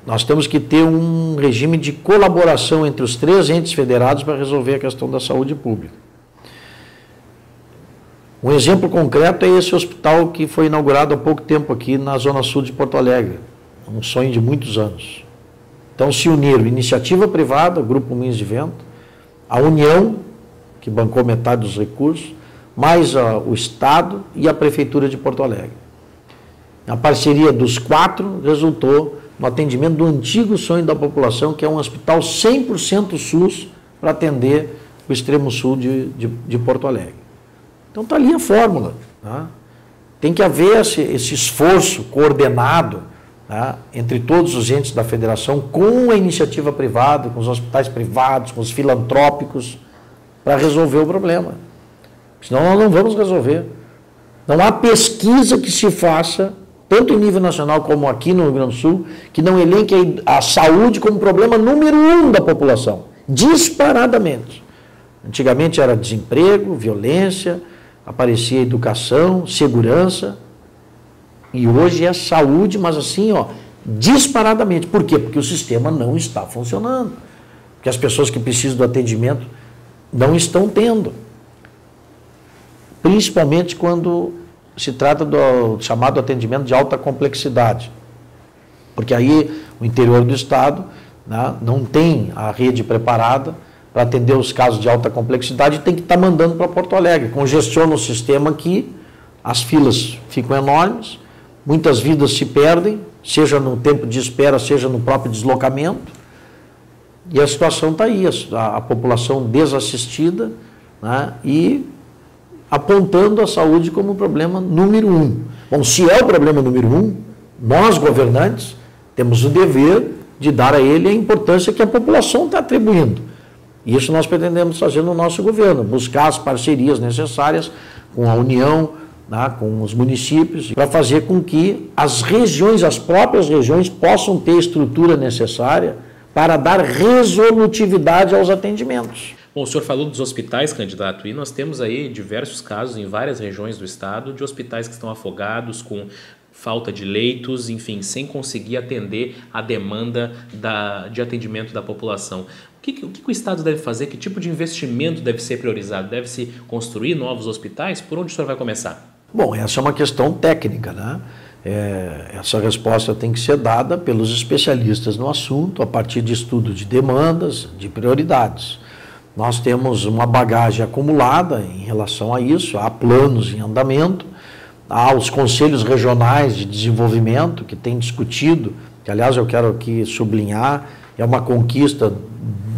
Speaker 2: Nós temos que ter um regime de colaboração entre os 3 entes federados para resolver a questão da saúde pública. Um exemplo concreto é esse hospital que foi inaugurado há pouco tempo aqui na Zona Sul de Porto Alegre, um sonho de muitos anos. Então se uniram iniciativa privada, o Grupo Moinhos de Vento, a União, que bancou metade dos recursos, mais o Estado e a Prefeitura de Porto Alegre. A parceria dos 4 resultou no atendimento do antigo sonho da população, que é um hospital 100% SUS para atender o extremo sul de Porto Alegre. Então está ali a fórmula. Tá? Tem que haver esse esforço coordenado, tá, entre todos os entes da federação, com a iniciativa privada, com os hospitais privados, com os filantrópicos, para resolver o problema. Senão nós não vamos resolver. Não há pesquisa que se faça, tanto em nível nacional como aqui no Rio Grande do Sul, que não elenque a saúde como problema número 1 da população, disparadamente. Antigamente era desemprego, violência, aparecia educação, segurança, e hoje é saúde, mas assim, disparadamente. Por quê? Porque o sistema não está funcionando. Porque as pessoas que precisam do atendimento não estão tendo. Principalmente quando se trata do chamado atendimento de alta complexidade. Porque aí o interior do estado, né, não tem a rede preparada para atender os casos de alta complexidade, tem que estar mandando para Porto Alegre. Congestiona o sistema aqui, as filas ficam enormes, muitas vidas se perdem, seja no tempo de espera, seja no próprio deslocamento, e a situação está aí, a população desassistida, né, e apontando a saúde como o problema número 1. Bom, se é o problema número 1, nós, governantes, temos o dever de dar a ele a importância que a população está atribuindo. Isso nós pretendemos fazer no nosso governo, buscar as parcerias necessárias com a União, né, com os municípios, para fazer com que as regiões, as próprias regiões, possam ter a estrutura necessária para dar resolutividade aos atendimentos.
Speaker 1: Bom, o senhor falou dos hospitais, candidato, e nós temos aí diversos casos em várias regiões do estado de hospitais que estão afogados, com falta de leitos, enfim, sem conseguir atender a demanda de atendimento da população. O que o Estado deve fazer? Que tipo de investimento deve ser priorizado? Deve-se construir novos hospitais? Por onde o senhor vai começar?
Speaker 2: Bom, essa é uma questão técnica, né? Essa resposta tem que ser dada pelos especialistas no assunto, a partir de estudo de demandas, de prioridades. Nós temos uma bagagem acumulada em relação a isso, há planos em andamento, há os conselhos regionais de desenvolvimento que têm discutido, que aliás eu quero aqui sublinhar, é uma conquista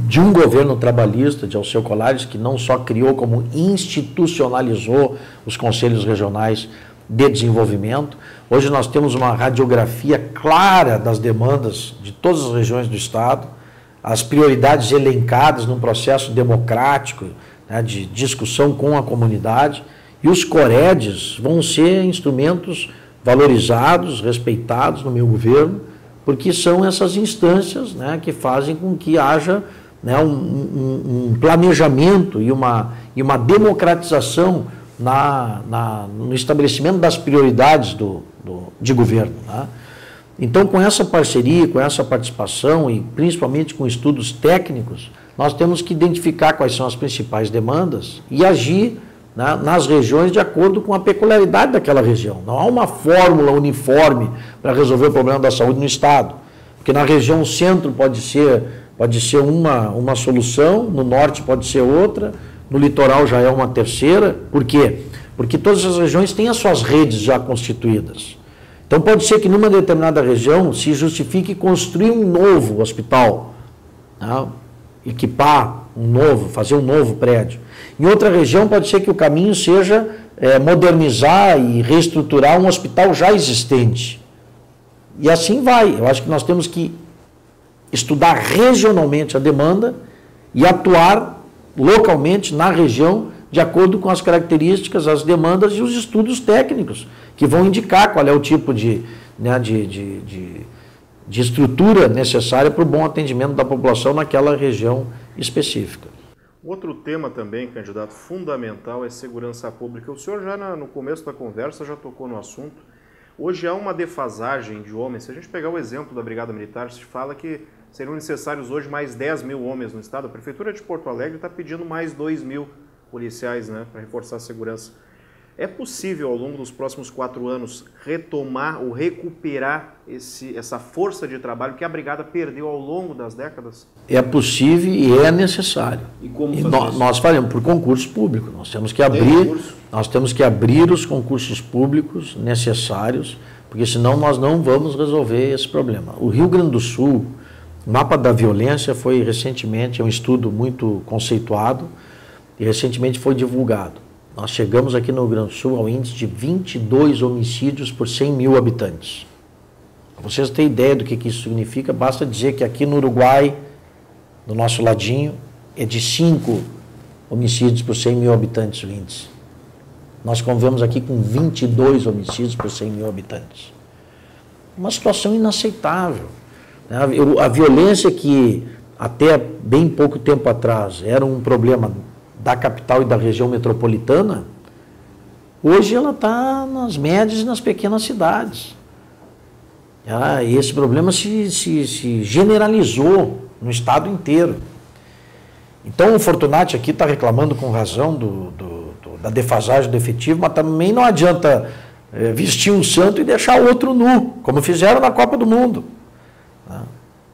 Speaker 2: de um governo trabalhista, de Alceu Colares, que não só criou, como institucionalizou os conselhos regionais de desenvolvimento. Hoje nós temos uma radiografia clara das demandas de todas as regiões do estado, as prioridades elencadas num processo democrático, né, de discussão com a comunidade, e os COREDs vão ser instrumentos valorizados, respeitados no meu governo, porque são essas instâncias, né, que fazem com que haja, né, um planejamento e uma democratização no estabelecimento das prioridades de governo. Né? Então, com essa parceria, com essa participação e principalmente com estudos técnicos, nós temos que identificar quais são as principais demandas e agir, né, nas regiões de acordo com a peculiaridade daquela região. Não há uma fórmula uniforme para resolver o problema da saúde no estado, porque na região centro pode ser uma solução, no norte pode ser outra, no litoral já é uma terceira. Por quê? Porque todas as regiões têm as suas redes já constituídas. Então pode ser que numa determinada região se justifique construir um novo hospital, né? Equipar um novo, fazer um novo prédio. Em outra região pode ser que o caminho seja modernizar e reestruturar um hospital já existente. E assim vai. Eu acho que nós temos que estudar regionalmente a demanda e atuar localmente na região de acordo com as características, as demandas e os estudos técnicos que vão indicar qual é o tipo de estrutura necessária para o bom atendimento da população naquela região específica.
Speaker 3: Outro tema também, candidato, fundamental é segurança pública. O senhor já no começo da conversa já tocou no assunto. Hoje há uma defasagem de homens. Se a gente pegar o exemplo da Brigada Militar, se fala que seriam necessários hoje mais 10 mil homens no estado. A Prefeitura de Porto Alegre está pedindo mais 2 mil policiais, né, para reforçar a segurança. É possível, ao longo dos próximos 4 anos, retomar ou recuperar essa força de trabalho que a Brigada perdeu ao longo das décadas?
Speaker 2: É possível e é necessário.
Speaker 1: E como
Speaker 2: nós faremos por concurso público. Nós temos que abrir os concursos públicos necessários, porque senão nós não vamos resolver esse problema. O Rio Grande do Sul, o mapa da violência foi recentemente, é um estudo muito conceituado e recentemente foi divulgado. Nós chegamos aqui no Rio Grande do Sul ao índice de 22 homicídios por 100 mil habitantes. Para vocês terem ideia do que isso significa, basta dizer que aqui no Uruguai, do nosso ladinho, é de 5 homicídios por 100 mil habitantes o índice. Nós convivemos aqui com 22 homicídios por 100 mil habitantes. Uma situação inaceitável. A violência que até bem pouco tempo atrás era um problema da capital e da região metropolitana, hoje ela está nas médias e nas pequenas cidades. E esse problema se generalizou no estado inteiro. Então o Fortunati aqui está reclamando com razão da defasagem do efetivo, mas também não adianta vestir um santo e deixar o outro nu, como fizeram na Copa do Mundo.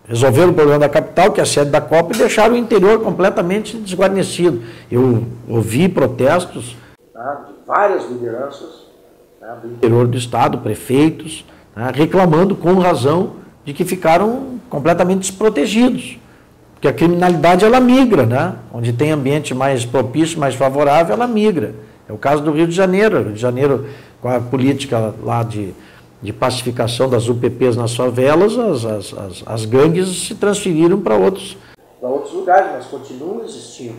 Speaker 2: Resolveram o problema da capital, que é a sede da Copa, e deixaram o interior completamente desguarnecido. Eu ouvi protestos de várias lideranças do interior do estado, prefeitos, reclamando com razão de que ficaram completamente desprotegidos. Porque a criminalidade ela migra, onde tem ambiente mais propício, mais favorável, ela migra. É o caso do Rio de Janeiro. O Rio de Janeiro, com a política lá de pacificação das UPPs nas favelas, as gangues se transferiram para outros lugares, mas continuam existindo.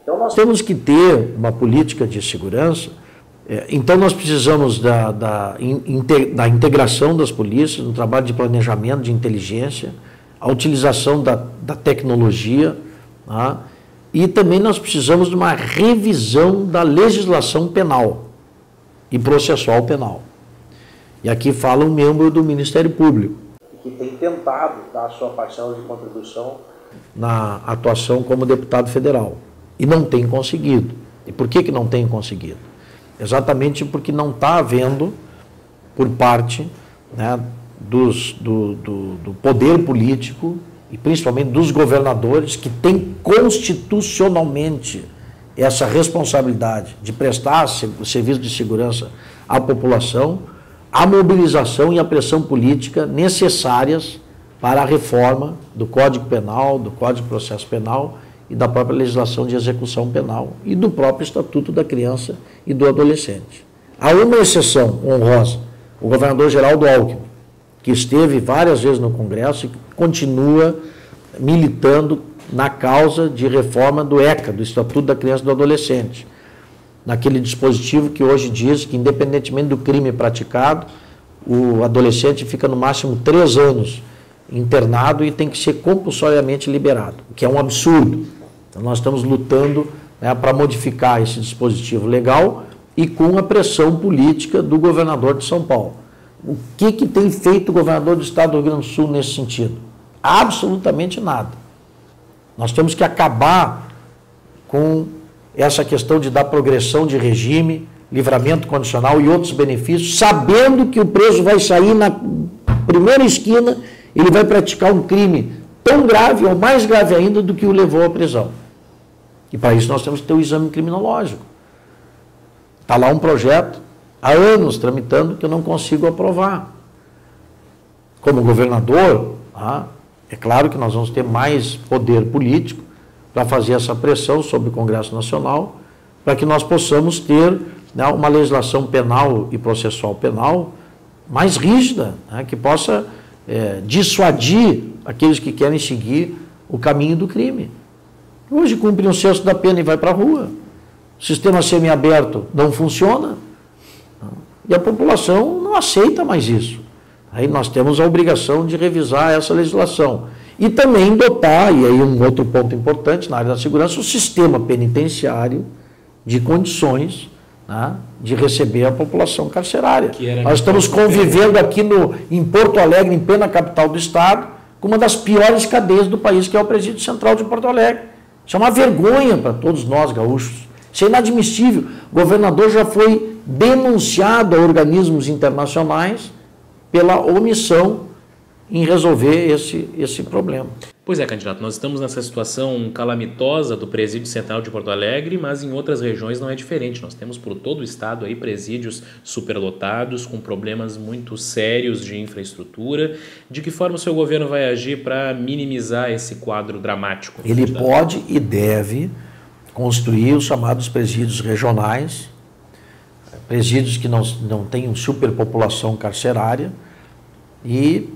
Speaker 2: Então nós temos que ter uma política de segurança. Então nós precisamos da integração das polícias, no trabalho de planejamento, de inteligência, a utilização da tecnologia, e também nós precisamos de uma revisão da legislação penal e processual penal. E aqui fala um membro do Ministério Público, que tem tentado dar a sua parcela de contribuição na atuação como deputado federal. E não tem conseguido. E por que não tem conseguido? Exatamente porque não está havendo, por parte do poder político, e principalmente dos governadores, que têm constitucionalmente essa responsabilidade de prestar o serviço de segurança à população, a mobilização e a pressão política necessárias para a reforma do Código Penal, do Código de Processo Penal e da própria legislação de execução penal e do próprio Estatuto da Criança e do Adolescente. Há uma exceção honrosa, o governador Geraldo Alckmin, que esteve várias vezes no Congresso e continua militando na causa de reforma do ECA, do Estatuto da Criança e do Adolescente, naquele dispositivo que hoje diz que, independentemente do crime praticado, o adolescente fica no máximo 3 anos internado e tem que ser compulsoriamente liberado, o que é um absurdo. Então nós estamos lutando para modificar esse dispositivo legal e com a pressão política do governador de São Paulo. O que tem feito o governador do estado do Rio Grande do Sul nesse sentido? Absolutamente nada. Nós temos que acabar com essa questão de dar progressão de regime, livramento condicional e outros benefícios, sabendo que o preso vai sair na primeira esquina, ele vai praticar um crime tão grave ou mais grave ainda do que o levou à prisão. E para isso nós temos que ter o exame criminológico. Está lá um projeto, há anos tramitando, que eu não consigo aprovar. Como governador, é claro que nós vamos ter mais poder político para fazer essa pressão sobre o Congresso Nacional, para que nós possamos ter, né, uma legislação penal e processual penal mais rígida, né, que possa dissuadir aqueles que querem seguir o caminho do crime. Hoje cumpre um sexto da pena e vai para a rua. O sistema semiaberto não funciona e a população não aceita mais isso. Aí nós temos a obrigação de revisar essa legislação. E também dotar, e aí um outro ponto importante na área da segurança, o sistema penitenciário de condições, né, de receber a população carcerária. Nós estamos convivendo aqui em Porto Alegre, em plena capital do estado, com uma das piores cadeias do país, que é o Presídio Central de Porto Alegre. Isso é uma vergonha para todos nós gaúchos. Isso é inadmissível. O governador já foi denunciado a organismos internacionais pela omissão em resolver esse problema.
Speaker 1: Pois é, candidato, nós estamos nessa situação calamitosa do Presídio Central de Porto Alegre, mas em outras regiões não é diferente. Nós temos por todo o estado aí presídios superlotados, com problemas muito sérios de infraestrutura. De que forma o seu governo vai agir para minimizar esse quadro dramático?
Speaker 2: Ele pode e deve construir os chamados presídios regionais, presídios que não tenham superpopulação carcerária, e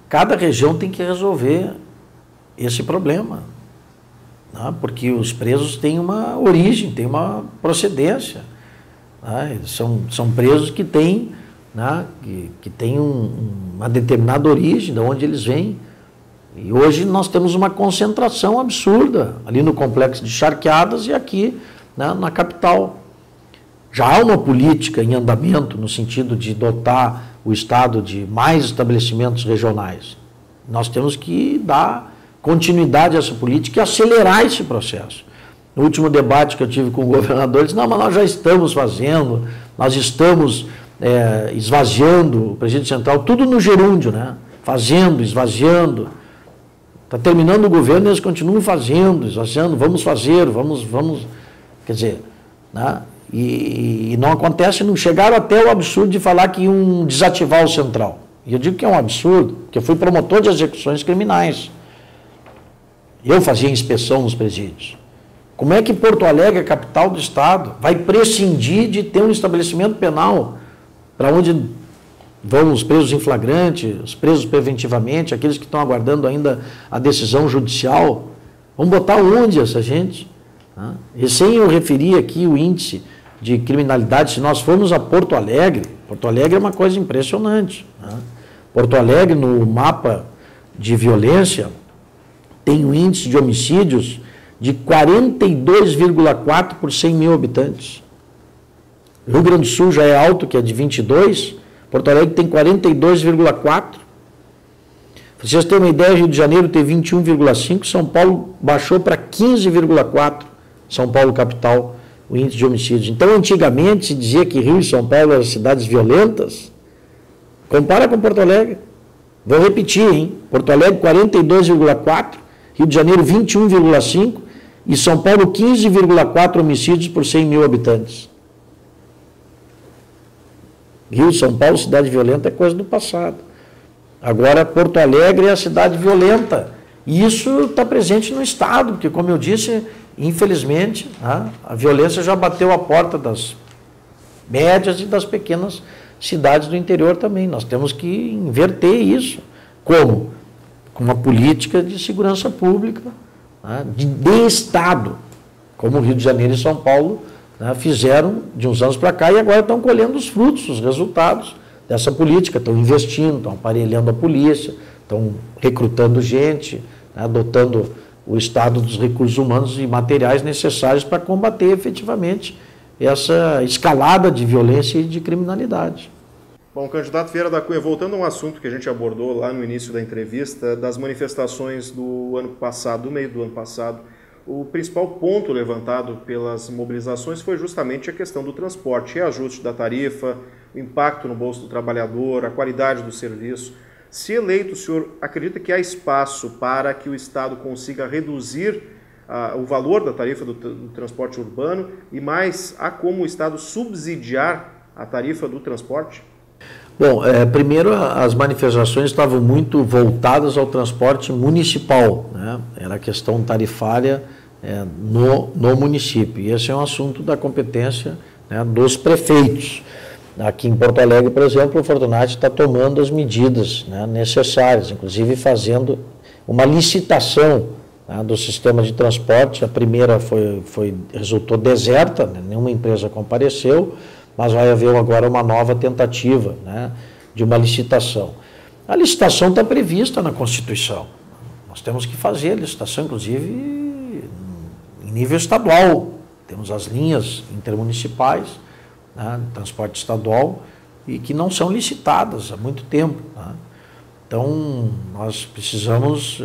Speaker 2: cada região tem que resolver esse problema, né? Porque os presos têm uma origem, têm uma procedência, né? São presos que têm, né, que têm uma determinada origem, de onde eles vêm. E hoje nós temos uma concentração absurda ali no complexo de Charqueadas e aqui, né, na capital. Já há uma política em andamento no sentido de dotar o estado de mais estabelecimentos regionais. Nós temos que dar continuidade a essa política e acelerar esse processo. No último debate que eu tive com o governador, ele disse, não, mas nós já estamos fazendo, nós estamos esvaziando o Presídio Central, tudo no gerúndio, né? Fazendo, esvaziando. Está terminando o governo e eles continuam fazendo, esvaziando, vamos fazer, vamos, quer dizer, né? E não acontece, não chegaram até o absurdo de falar que iam desativar o Central. E eu digo que é um absurdo, porque eu fui promotor de execuções criminais. Eu fazia inspeção nos presídios. Como é que Porto Alegre, a capital do estado, vai prescindir de ter um estabelecimento penal para onde vão os presos em flagrante, os presos preventivamente, aqueles que estão aguardando ainda a decisão judicial? Vamos botar onde essa gente? E sem eu referir aqui o índice de criminalidade, se nós formos a Porto Alegre é uma coisa impressionante. Porto Alegre, no mapa de violência, tem um índice de homicídios de 42,4 por 100 mil habitantes. O Rio Grande do Sul já é alto, que é de 22, Porto Alegre tem 42,4. Para vocês terem uma ideia, Rio de Janeiro tem 21,5, São Paulo baixou para 15,4, São Paulo capital, o índice de homicídios. Então, antigamente se dizia que Rio e São Paulo eram cidades violentas. Compara com Porto Alegre. Vou repetir, hein? Porto Alegre 42,4, Rio de Janeiro 21,5 e São Paulo 15,4 homicídios por 100 mil habitantes. Rio e São Paulo, cidade violenta, é coisa do passado. Agora, Porto Alegre é a cidade violenta. E isso está presente no estado, porque, como eu disse, infelizmente, a violência já bateu a porta das médias e das pequenas cidades do interior também. Nós temos que inverter isso. Como? Com uma política de segurança pública, de Estado, como o Rio de Janeiro e São Paulo fizeram de uns anos para cá e agora estão colhendo os frutos, os resultados dessa política. Estão investindo, estão aparelhando a polícia, estão recrutando gente, adotando o estado dos recursos humanos e materiais necessários para combater efetivamente essa escalada de violência e de criminalidade.
Speaker 3: Bom, candidato Vieira da Cunha, voltando a um assunto que a gente abordou lá no início da entrevista, das manifestações do ano passado, do meio do ano passado, o principal ponto levantado pelas mobilizações foi justamente a questão do transporte, reajuste da tarifa, o impacto no bolso do trabalhador, a qualidade do serviço. Se eleito, o senhor acredita que há espaço para que o Estado consiga reduzir o valor da tarifa do transporte urbano e mais há como o Estado subsidiar a tarifa do transporte?
Speaker 2: Bom, primeiro as manifestações estavam muito voltadas ao transporte municipal, né? Era a questão tarifária no município. E esse é um assunto da competência, né, dos prefeitos. Aqui em Porto Alegre, por exemplo, o Fortunati está tomando as medidas, né, necessárias, inclusive fazendo uma licitação, né, do sistema de transporte. A primeira resultou deserta, né, nenhuma empresa compareceu, mas vai haver agora uma nova tentativa, né, de uma licitação. A licitação está prevista na Constituição. Nós temos que fazer a licitação, inclusive, em nível estadual. Temos as linhas intermunicipais, né, transporte estadual, e que não são licitadas há muito tempo, né? Então, nós precisamos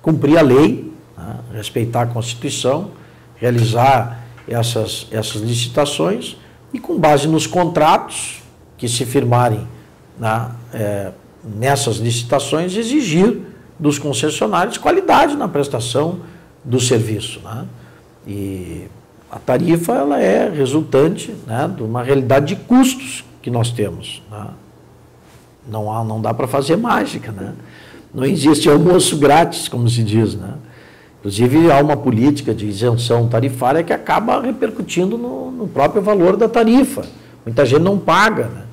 Speaker 2: cumprir a lei, né, respeitar a Constituição, realizar essas licitações e, com base nos contratos que se firmarem, né, nessas licitações, exigir dos concessionários qualidade na prestação do serviço, né? E a tarifa, ela é resultante, né, de uma realidade de custos que nós temos, né? Não dá para fazer mágica, né? Não existe almoço grátis, como se diz, né? Inclusive, há uma política de isenção tarifária que acaba repercutindo no próprio valor da tarifa. Muita gente não paga, né?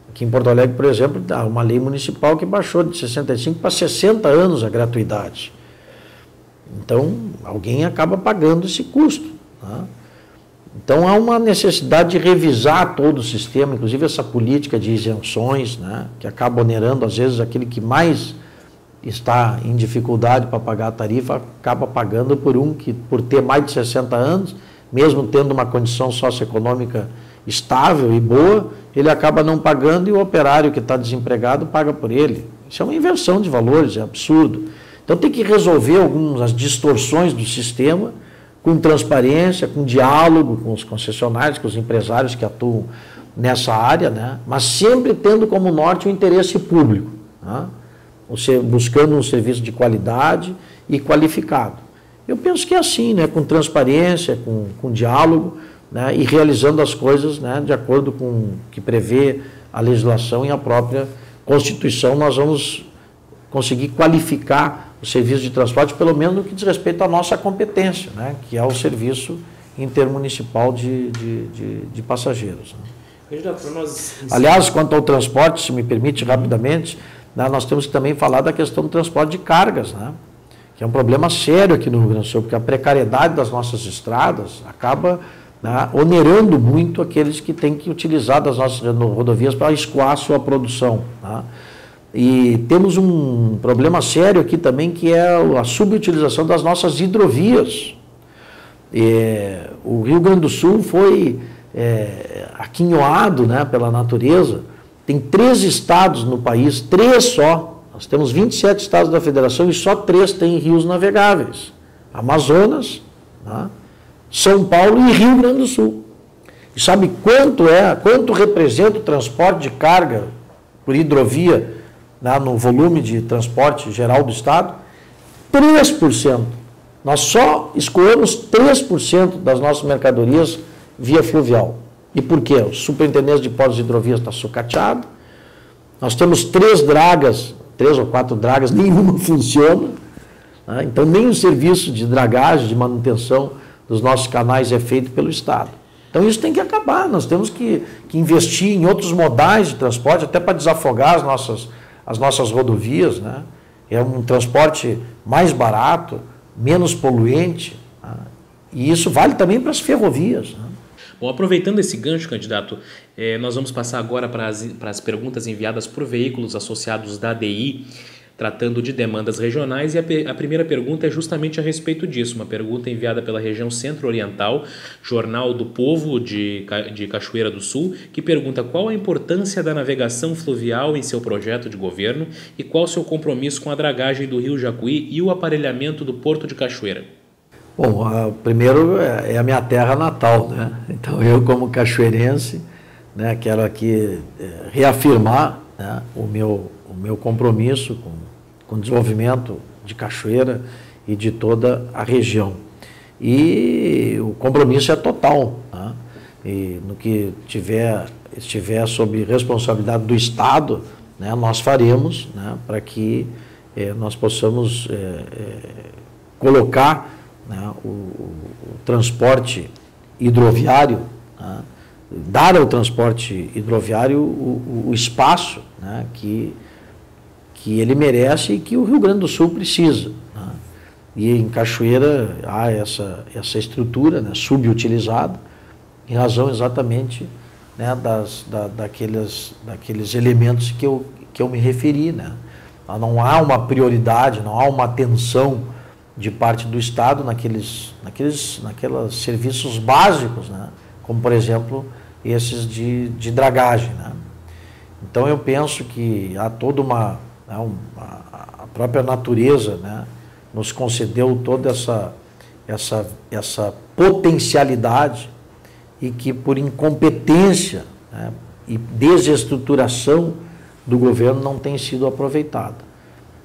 Speaker 2: Aqui em Porto Alegre, por exemplo, há uma lei municipal que baixou de 65 para 60 anos a gratuidade. Então, alguém acaba pagando esse custo, né? Então, há uma necessidade de revisar todo o sistema, inclusive essa política de isenções, né, que acaba onerando, às vezes, aquele que mais está em dificuldade para pagar a tarifa, acaba pagando por um que, por ter mais de 60 anos, mesmo tendo uma condição socioeconômica estável e boa, ele acaba não pagando e o operário que está desempregado paga por ele. Isso é uma inversão de valores, é absurdo. Então, tem que resolver algumas distorções do sistema, com transparência, com diálogo com os concessionários, com os empresários que atuam nessa área, né? Mas sempre tendo como norte o interesse público, né? Você buscando um serviço de qualidade e qualificado. Eu penso que é assim, né? Com transparência, com diálogo, né? E realizando as coisas, né, de acordo com o que prevê a legislação e a própria Constituição, nós vamos conseguir qualificar o serviço de transporte, pelo menos no que diz respeito à nossa competência, né, que é o serviço intermunicipal de passageiros, né. Aliás, quanto ao transporte, se me permite rapidamente, né, nós temos que também falar da questão do transporte de cargas, né, que é um problema sério aqui no Rio Grande do Sul, porque a precariedade das nossas estradas acaba, né, onerando muito aqueles que têm que utilizar das nossas rodovias para escoar a sua produção, né. E temos um problema sério aqui também, que é a subutilização das nossas hidrovias. O Rio Grande do Sul foi aquinhoado, né, pela natureza. Tem 3 estados no país, 3 só. Nós temos 27 estados da federação e só 3 têm rios navegáveis. Amazonas, né, São Paulo e Rio Grande do Sul. E sabe quanto representa o transporte de carga por hidrovia, né, no volume de transporte geral do Estado? 3%. Nós só escoamos 3% das nossas mercadorias via fluvial. E por quê? O superintendente de portos e hidrovias está sucateado. Nós temos 3 ou 4 dragas, nenhuma funciona, né? Então, nem o serviço de dragagem, de manutenção dos nossos canais é feito pelo Estado. Então, isso tem que acabar. Nós temos que investir em outros modais de transporte, até para desafogar as nossas rodovias, né? É um transporte mais barato, menos poluente, né? E isso vale também para as ferrovias, né?
Speaker 1: Bom, aproveitando esse gancho, candidato, nós vamos passar agora para as perguntas enviadas por veículos associados da ADI, tratando de demandas regionais, e a primeira pergunta é justamente a respeito disso, uma pergunta enviada pela região Centro-Oriental, Jornal do Povo de Cachoeira do Sul, que pergunta qual a importância da navegação fluvial em seu projeto de governo e qual o seu compromisso com a dragagem do Rio Jacuí e o aparelhamento do Porto de Cachoeira.
Speaker 2: Bom, primeiro é a minha terra natal, né? Então eu, como cachoeirense, né, quero aqui reafirmar, né, o meu compromisso com o desenvolvimento de Cachoeira e de toda a região. e o compromisso é total, né? E no que estiver sob responsabilidade do Estado, né, nós faremos, né, para que nós possamos colocar, né, o transporte hidroviário, né, dar ao transporte hidroviário o espaço, né, que ele merece e que o Rio Grande do Sul precisa, né? E em Cachoeira há essa estrutura, né, subutilizada, em razão exatamente, né, daqueles elementos que eu me referi, né? Não há uma prioridade, não há uma atenção de parte do Estado naqueles serviços básicos, né? Como, por exemplo, esses de dragagem, né? Então, eu penso que há toda a própria natureza, né, nos concedeu toda essa potencialidade e que, por incompetência, né, e desestruturação do governo, não tem sido aproveitada.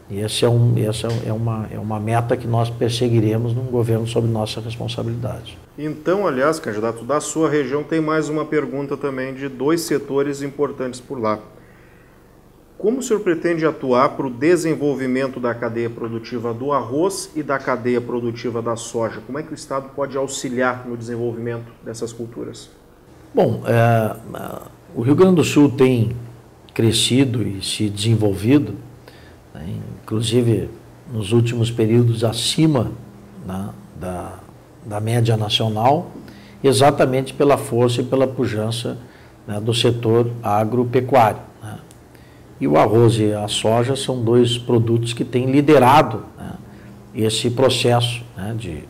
Speaker 2: E essa é uma meta que nós perseguiremos num governo sob nossa responsabilidade.
Speaker 3: Então, aliás, candidato, da sua região tem mais uma pergunta também de 2 setores importantes por lá. Como o senhor pretende atuar para o desenvolvimento da cadeia produtiva do arroz e da cadeia produtiva da soja? Como é que o Estado pode auxiliar no desenvolvimento dessas culturas?
Speaker 2: Bom, o Rio Grande do Sul tem crescido e se desenvolvido, né, inclusive nos últimos períodos acima, né, da média nacional, exatamente pela força e pela pujança, né, do setor agropecuário, né? E o arroz e a soja são 2 produtos que têm liderado, né, esse processo, né, de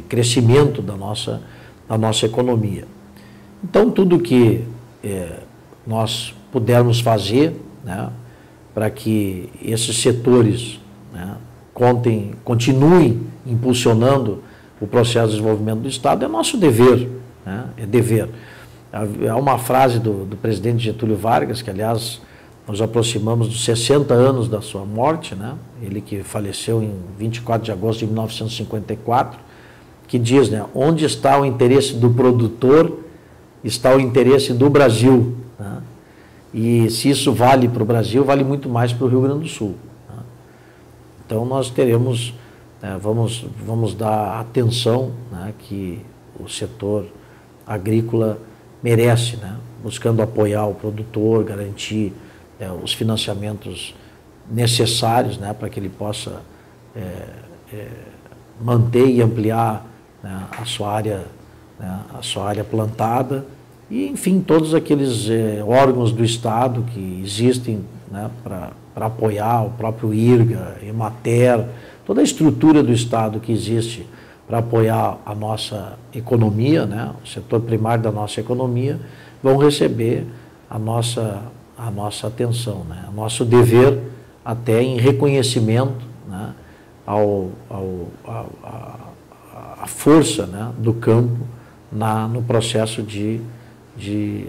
Speaker 2: crescimento da nossa economia. Então, tudo que nós pudermos fazer, né, para que esses setores, né, continuem impulsionando o processo de desenvolvimento do Estado, é nosso dever, né, é dever. Há uma frase do presidente Getúlio Vargas, que, aliás, nos aproximamos dos 60 anos da sua morte, né, ele que faleceu em 24 de agosto de 1954, que diz, né, onde está o interesse do produtor, está o interesse do Brasil, né? E se isso vale para o Brasil, vale muito mais para o Rio Grande do Sul, né? Então nós teremos, vamos dar atenção, né, que o setor agrícola merece, né, buscando apoiar o produtor, garantir os financiamentos necessários, né, para que ele possa manter e ampliar, né, a sua área plantada, e, enfim, todos aqueles órgãos do Estado que existem, né, para apoiar, o próprio IRGA, Emater, toda a estrutura do Estado que existe para apoiar a nossa economia, né, o setor primário da nossa economia, vão receber a nossa atenção, né, o nosso dever até em reconhecimento, né, a força, né, do campo no processo de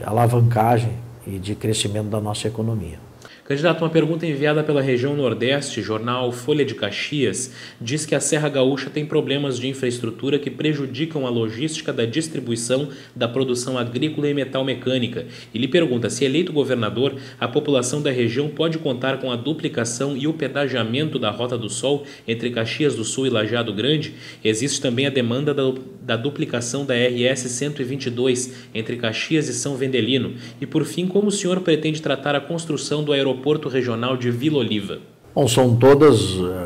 Speaker 2: alavancagem e de crescimento da nossa economia.
Speaker 1: Candidato, uma pergunta enviada pela região Nordeste, jornal Folha de Caxias, diz que a Serra Gaúcha tem problemas de infraestrutura que prejudicam a logística da distribuição da produção agrícola e metalmecânica. E lhe pergunta, se eleito governador, a população da região pode contar com a duplicação e o pedagiamento da Rota do Sol entre Caxias do Sul e Lajeado Grande? Existe também a demanda da duplicação da RS 122 entre Caxias e São Vendelino. E, por fim, como o senhor pretende tratar a construção do aeroporto regional de Vila Oliva?
Speaker 2: Bom, são todas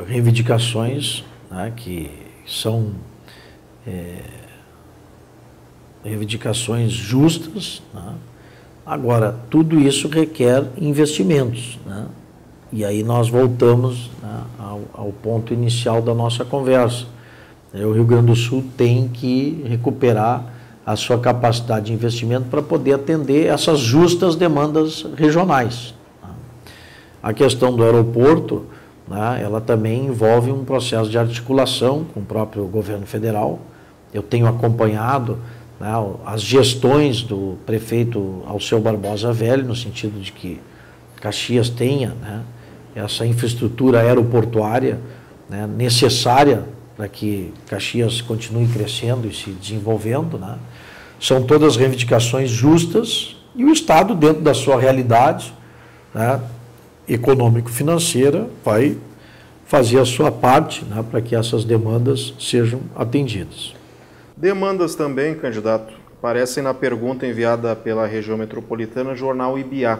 Speaker 2: reivindicações, né, que são reivindicações justas, né? Agora, tudo isso requer investimentos, né? E aí nós voltamos, né, ao ponto inicial da nossa conversa. O Rio Grande do Sul tem que recuperar a sua capacidade de investimento para poder atender essas justas demandas regionais. A questão do aeroporto, né, ela também envolve um processo de articulação com o próprio governo federal. Eu tenho acompanhado, né, as gestões do prefeito Alceu Barbosa Velho, no sentido de que Caxias tenha, né, essa infraestrutura aeroportuária, né, necessária para que Caxias continue crescendo e se desenvolvendo, né? São todas reivindicações justas e o Estado, dentro da sua realidade, né, econômico-financeira, vai fazer a sua parte, né, para que essas demandas sejam atendidas.
Speaker 3: Demandas também, candidato, aparecem na pergunta enviada pela região metropolitana, jornal IBA.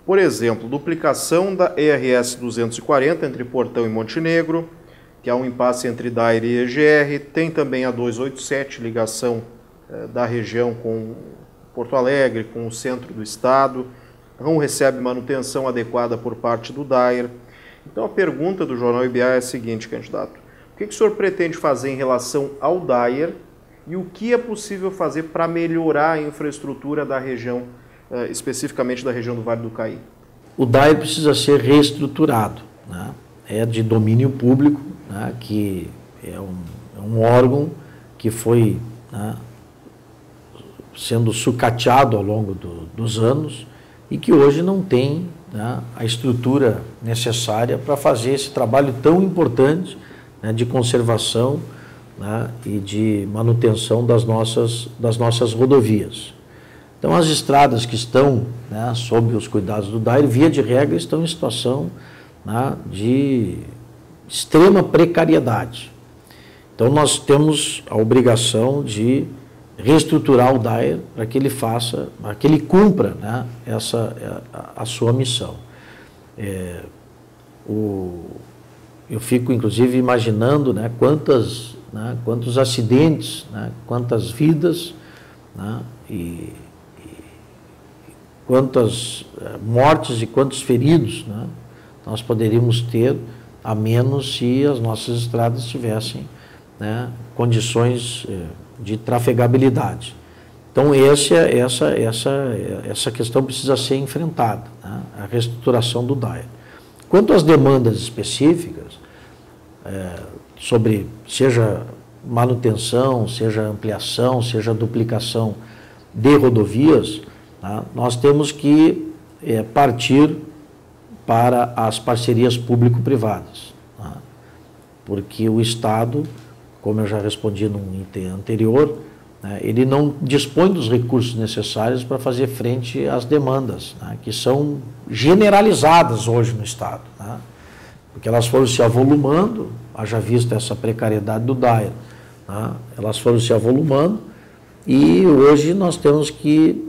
Speaker 3: Por exemplo, duplicação da ERS 240 entre Portão e Montenegro, que há um impasse entre DAIR e EGR. Tem também a 287, ligação da região com Porto Alegre, com o centro do estado. Não recebe manutenção adequada por parte do DAIR. Então a pergunta do jornal IBA é a seguinte, candidato. O que o senhor pretende fazer em relação ao DAIR e o que é possível fazer para melhorar a infraestrutura da região, especificamente da região do Vale do Caí?
Speaker 2: O DAIR precisa ser reestruturado, né? É de domínio público, né? Que é um órgão que foi, né, sendo sucateado ao longo dos anos e que hoje não tem, né, a estrutura necessária para fazer esse trabalho tão importante, né, de conservação, né, e de manutenção das nossas rodovias. Então, as estradas que estão, né, sob os cuidados do DAIR, via de regra, estão em situação, né, de extrema precariedade. Então, nós temos a obrigação de reestruturar o DAIR para que ele faça, para que ele cumpra, né, a sua missão. Eu fico, inclusive, imaginando, né, quantos acidentes, né, quantas vidas, né, e quantas mortes e quantos feridos, né, nós poderíamos ter a menos se as nossas estradas tivessem, né, condições de trafegabilidade. Então essa questão precisa ser enfrentada, né, a reestruturação do DAIR. Quanto às demandas específicas, sobre seja manutenção, seja ampliação, seja duplicação de rodovias, tá, nós temos que partir para as parcerias público-privadas, tá, porque o Estado, como eu já respondi num item anterior, né, ele não dispõe dos recursos necessários para fazer frente às demandas, né, que são generalizadas hoje no Estado, né, porque elas foram se avolumando, haja vista essa precariedade do DAIR, né, elas foram se avolumando e hoje nós temos que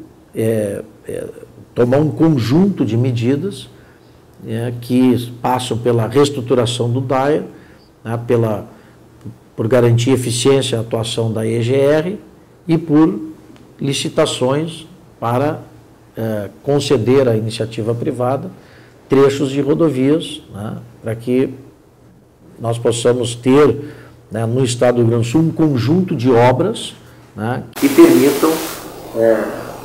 Speaker 2: tomar um conjunto de medidas que passam pela reestruturação do DAIR, né, por garantir eficiência e atuação da EGR e por licitações para conceder à iniciativa privada trechos de rodovias, né, para que nós possamos ter, né, no estado do Rio Grande do Sul um conjunto de obras, né, que permitam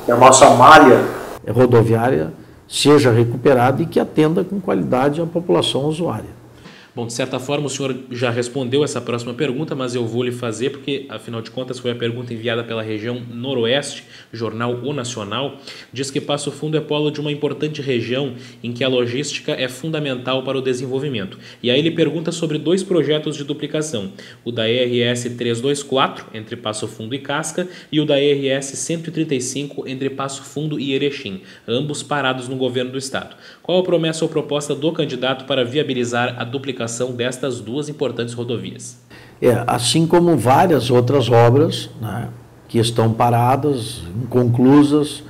Speaker 2: que a nossa malha rodoviária seja recuperada e que atenda com qualidade a população usuária.
Speaker 1: Bom, de certa forma o senhor já respondeu essa próxima pergunta, mas eu vou lhe fazer porque, afinal de contas, foi a pergunta enviada pela região Noroeste, jornal O Nacional, diz que Passo Fundo é polo de uma importante região em que a logística é fundamental para o desenvolvimento. E aí ele pergunta sobre dois projetos de duplicação, o da ERS 324, entre Passo Fundo e Casca, e o da ERS 135, entre Passo Fundo e Erechim, ambos parados no governo do estado. Qual a promessa ou proposta do candidato para viabilizar a duplicação destas duas importantes rodovias?
Speaker 2: Assim como várias outras obras, né, que estão paradas, inconclusas,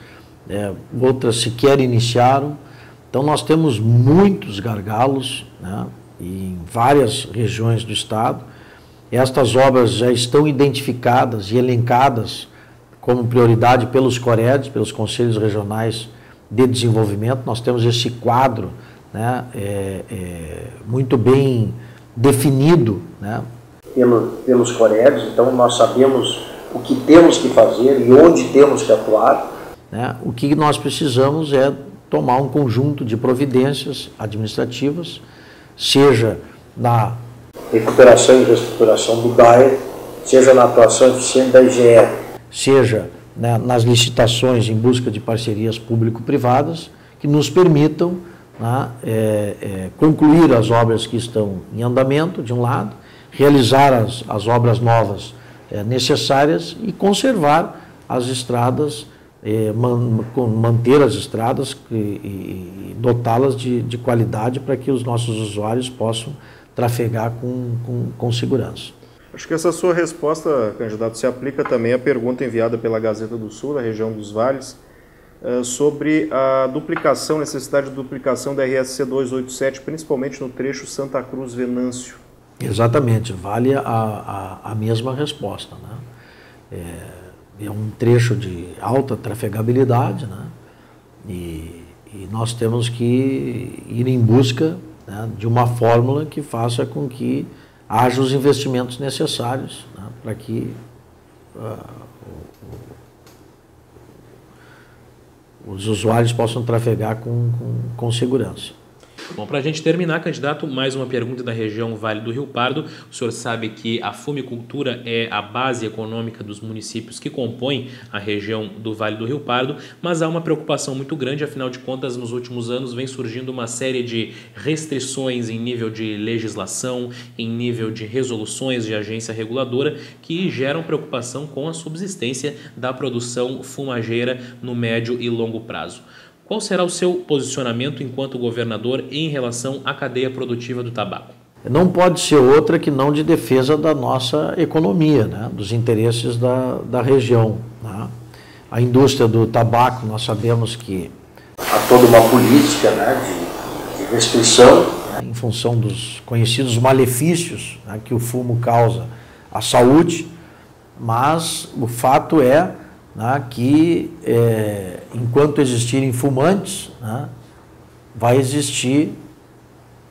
Speaker 2: outras sequer iniciaram. Então nós temos muitos gargalos, né, em várias regiões do estado. Estas obras já estão identificadas e elencadas como prioridade pelos COREDs, pelos Conselhos Regionais de Desenvolvimento. Nós temos esse quadro, né, muito bem definido, né, pelos COREDs, então nós sabemos o que temos que fazer e onde temos que atuar, né. O que nós precisamos é tomar um conjunto de providências administrativas, seja na recuperação e reestruturação do DAIR, seja na atuação eficiente da IGR, seja, né, nas licitações em busca de parcerias público-privadas que nos permitam, né, concluir as obras que estão em andamento, de um lado, realizar as obras novas necessárias e conservar as estradas, manter as estradas e dotá-las de qualidade para que os nossos usuários possam trafegar com segurança.
Speaker 3: Acho que essa sua resposta, candidato, se aplica também à pergunta enviada pela Gazeta do Sul, da região dos Vales, sobre a duplicação, necessidade de duplicação da RSC 287, principalmente no trecho Santa Cruz-Venâncio.
Speaker 2: Exatamente, vale a mesma resposta, né? É um trecho de alta trafegabilidade, né? E nós temos que ir em busca, né, de uma fórmula que faça com que haja os investimentos necessários, né, para que os usuários possam trafegar com segurança.
Speaker 1: Bom, para a gente terminar, candidato, mais uma pergunta da região Vale do Rio Pardo. O senhor sabe que a fumicultura é a base econômica dos municípios que compõem a região do Vale do Rio Pardo, mas há uma preocupação muito grande, afinal de contas, nos últimos anos vem surgindo uma série de restrições em nível de legislação, em nível de resoluções de agência reguladora, que geram preocupação com a subsistência da produção fumageira no médio e longo prazo. Qual será o seu posicionamento enquanto governador em relação à cadeia produtiva do tabaco?
Speaker 2: Não pode ser outra que não de defesa da nossa economia, né? Dos interesses da região, né? A indústria do tabaco, nós sabemos que há toda uma política, né, de restrição, né, em função dos conhecidos malefícios, né, que o fumo causa à saúde, mas o fato é, né, que enquanto existirem fumantes, né, vai existir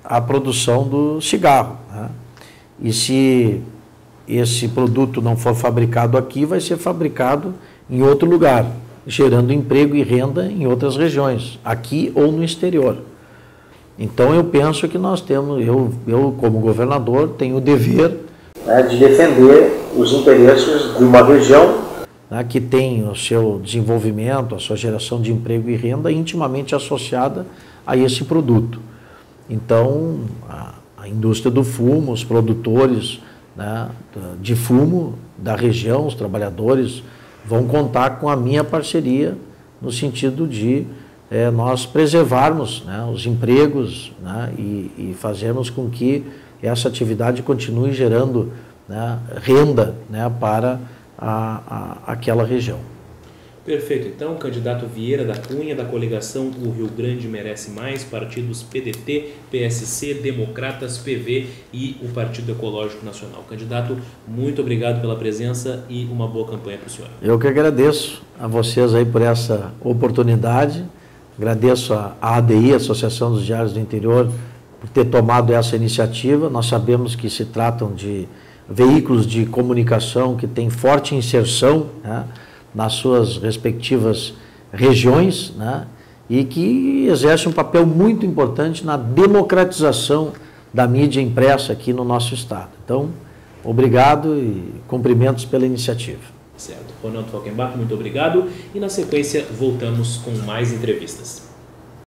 Speaker 2: a produção do cigarro, né? E se esse produto não for fabricado aqui, vai ser fabricado em outro lugar, gerando emprego e renda em outras regiões, aqui ou no exterior. Então eu penso que nós temos, eu como governador tenho o dever, né, de defender os interesses de uma região, né, que tem o seu desenvolvimento, a sua geração de emprego e renda intimamente associada a esse produto. Então, a indústria do fumo, os produtores, né, de fumo da região, os trabalhadores, vão contar com a minha parceria no sentido de nós preservarmos, né, os empregos, né, e fazermos com que essa atividade continue gerando, né, renda, né, para aquela região.
Speaker 1: Perfeito. Então, candidato Vieira da Cunha, da coligação O Rio Grande Merece Mais, partidos PDT, PSC, Democratas, PV e o Partido Ecológico Nacional. Candidato, muito obrigado pela presença e uma boa campanha para o senhor.
Speaker 2: Eu que agradeço a vocês aí por essa oportunidade, agradeço a ADI, Associação dos Diários do Interior, por ter tomado essa iniciativa. Nós sabemos que se tratam de veículos de comunicação que têm forte inserção, né, nas suas respectivas regiões, né, e que exercem um papel muito importante na democratização da mídia impressa aqui no nosso estado. Então, obrigado e cumprimentos pela iniciativa.
Speaker 1: Certo. Ronaldo Falkenbach, muito obrigado. E na sequência voltamos com mais entrevistas.